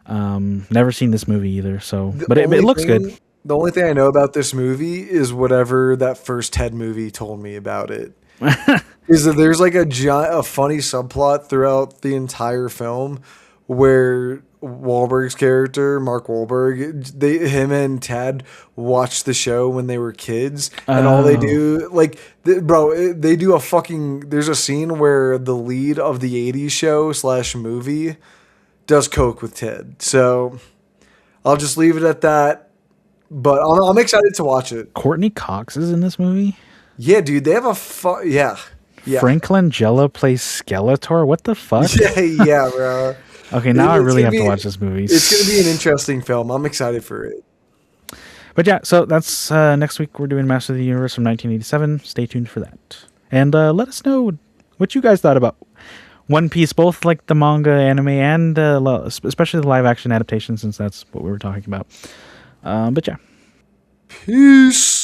Never seen this movie either. So, The but it only looks good. thing, the only thing I know about this movie is whatever that first Ted movie told me about it. Is that there's like a funny subplot throughout the entire film where Wahlberg's character, Mark Wahlberg, him and Ted watched the show when they were kids, and all they Oh, do, like, they do a fucking. There's a scene where the lead of the '80s show slash movie does coke with Ted. So I'll just leave it at that. But I'm excited to watch it. Courtney Cox is in this movie. Yeah, dude, they have yeah, yeah, Frank Langella plays Skeletor. What the fuck? yeah, yeah, bro. Okay, now I It's really gonna have to be watch this movie. it's gonna be an interesting film. I'm excited for it. But yeah, so that's next week. We're doing Master of the Universe from 1987. Stay tuned for that. And let us know what you guys thought about One Piece, both like the manga, anime, and especially the live action adaptation, since that's what we were talking about. But yeah. Peace.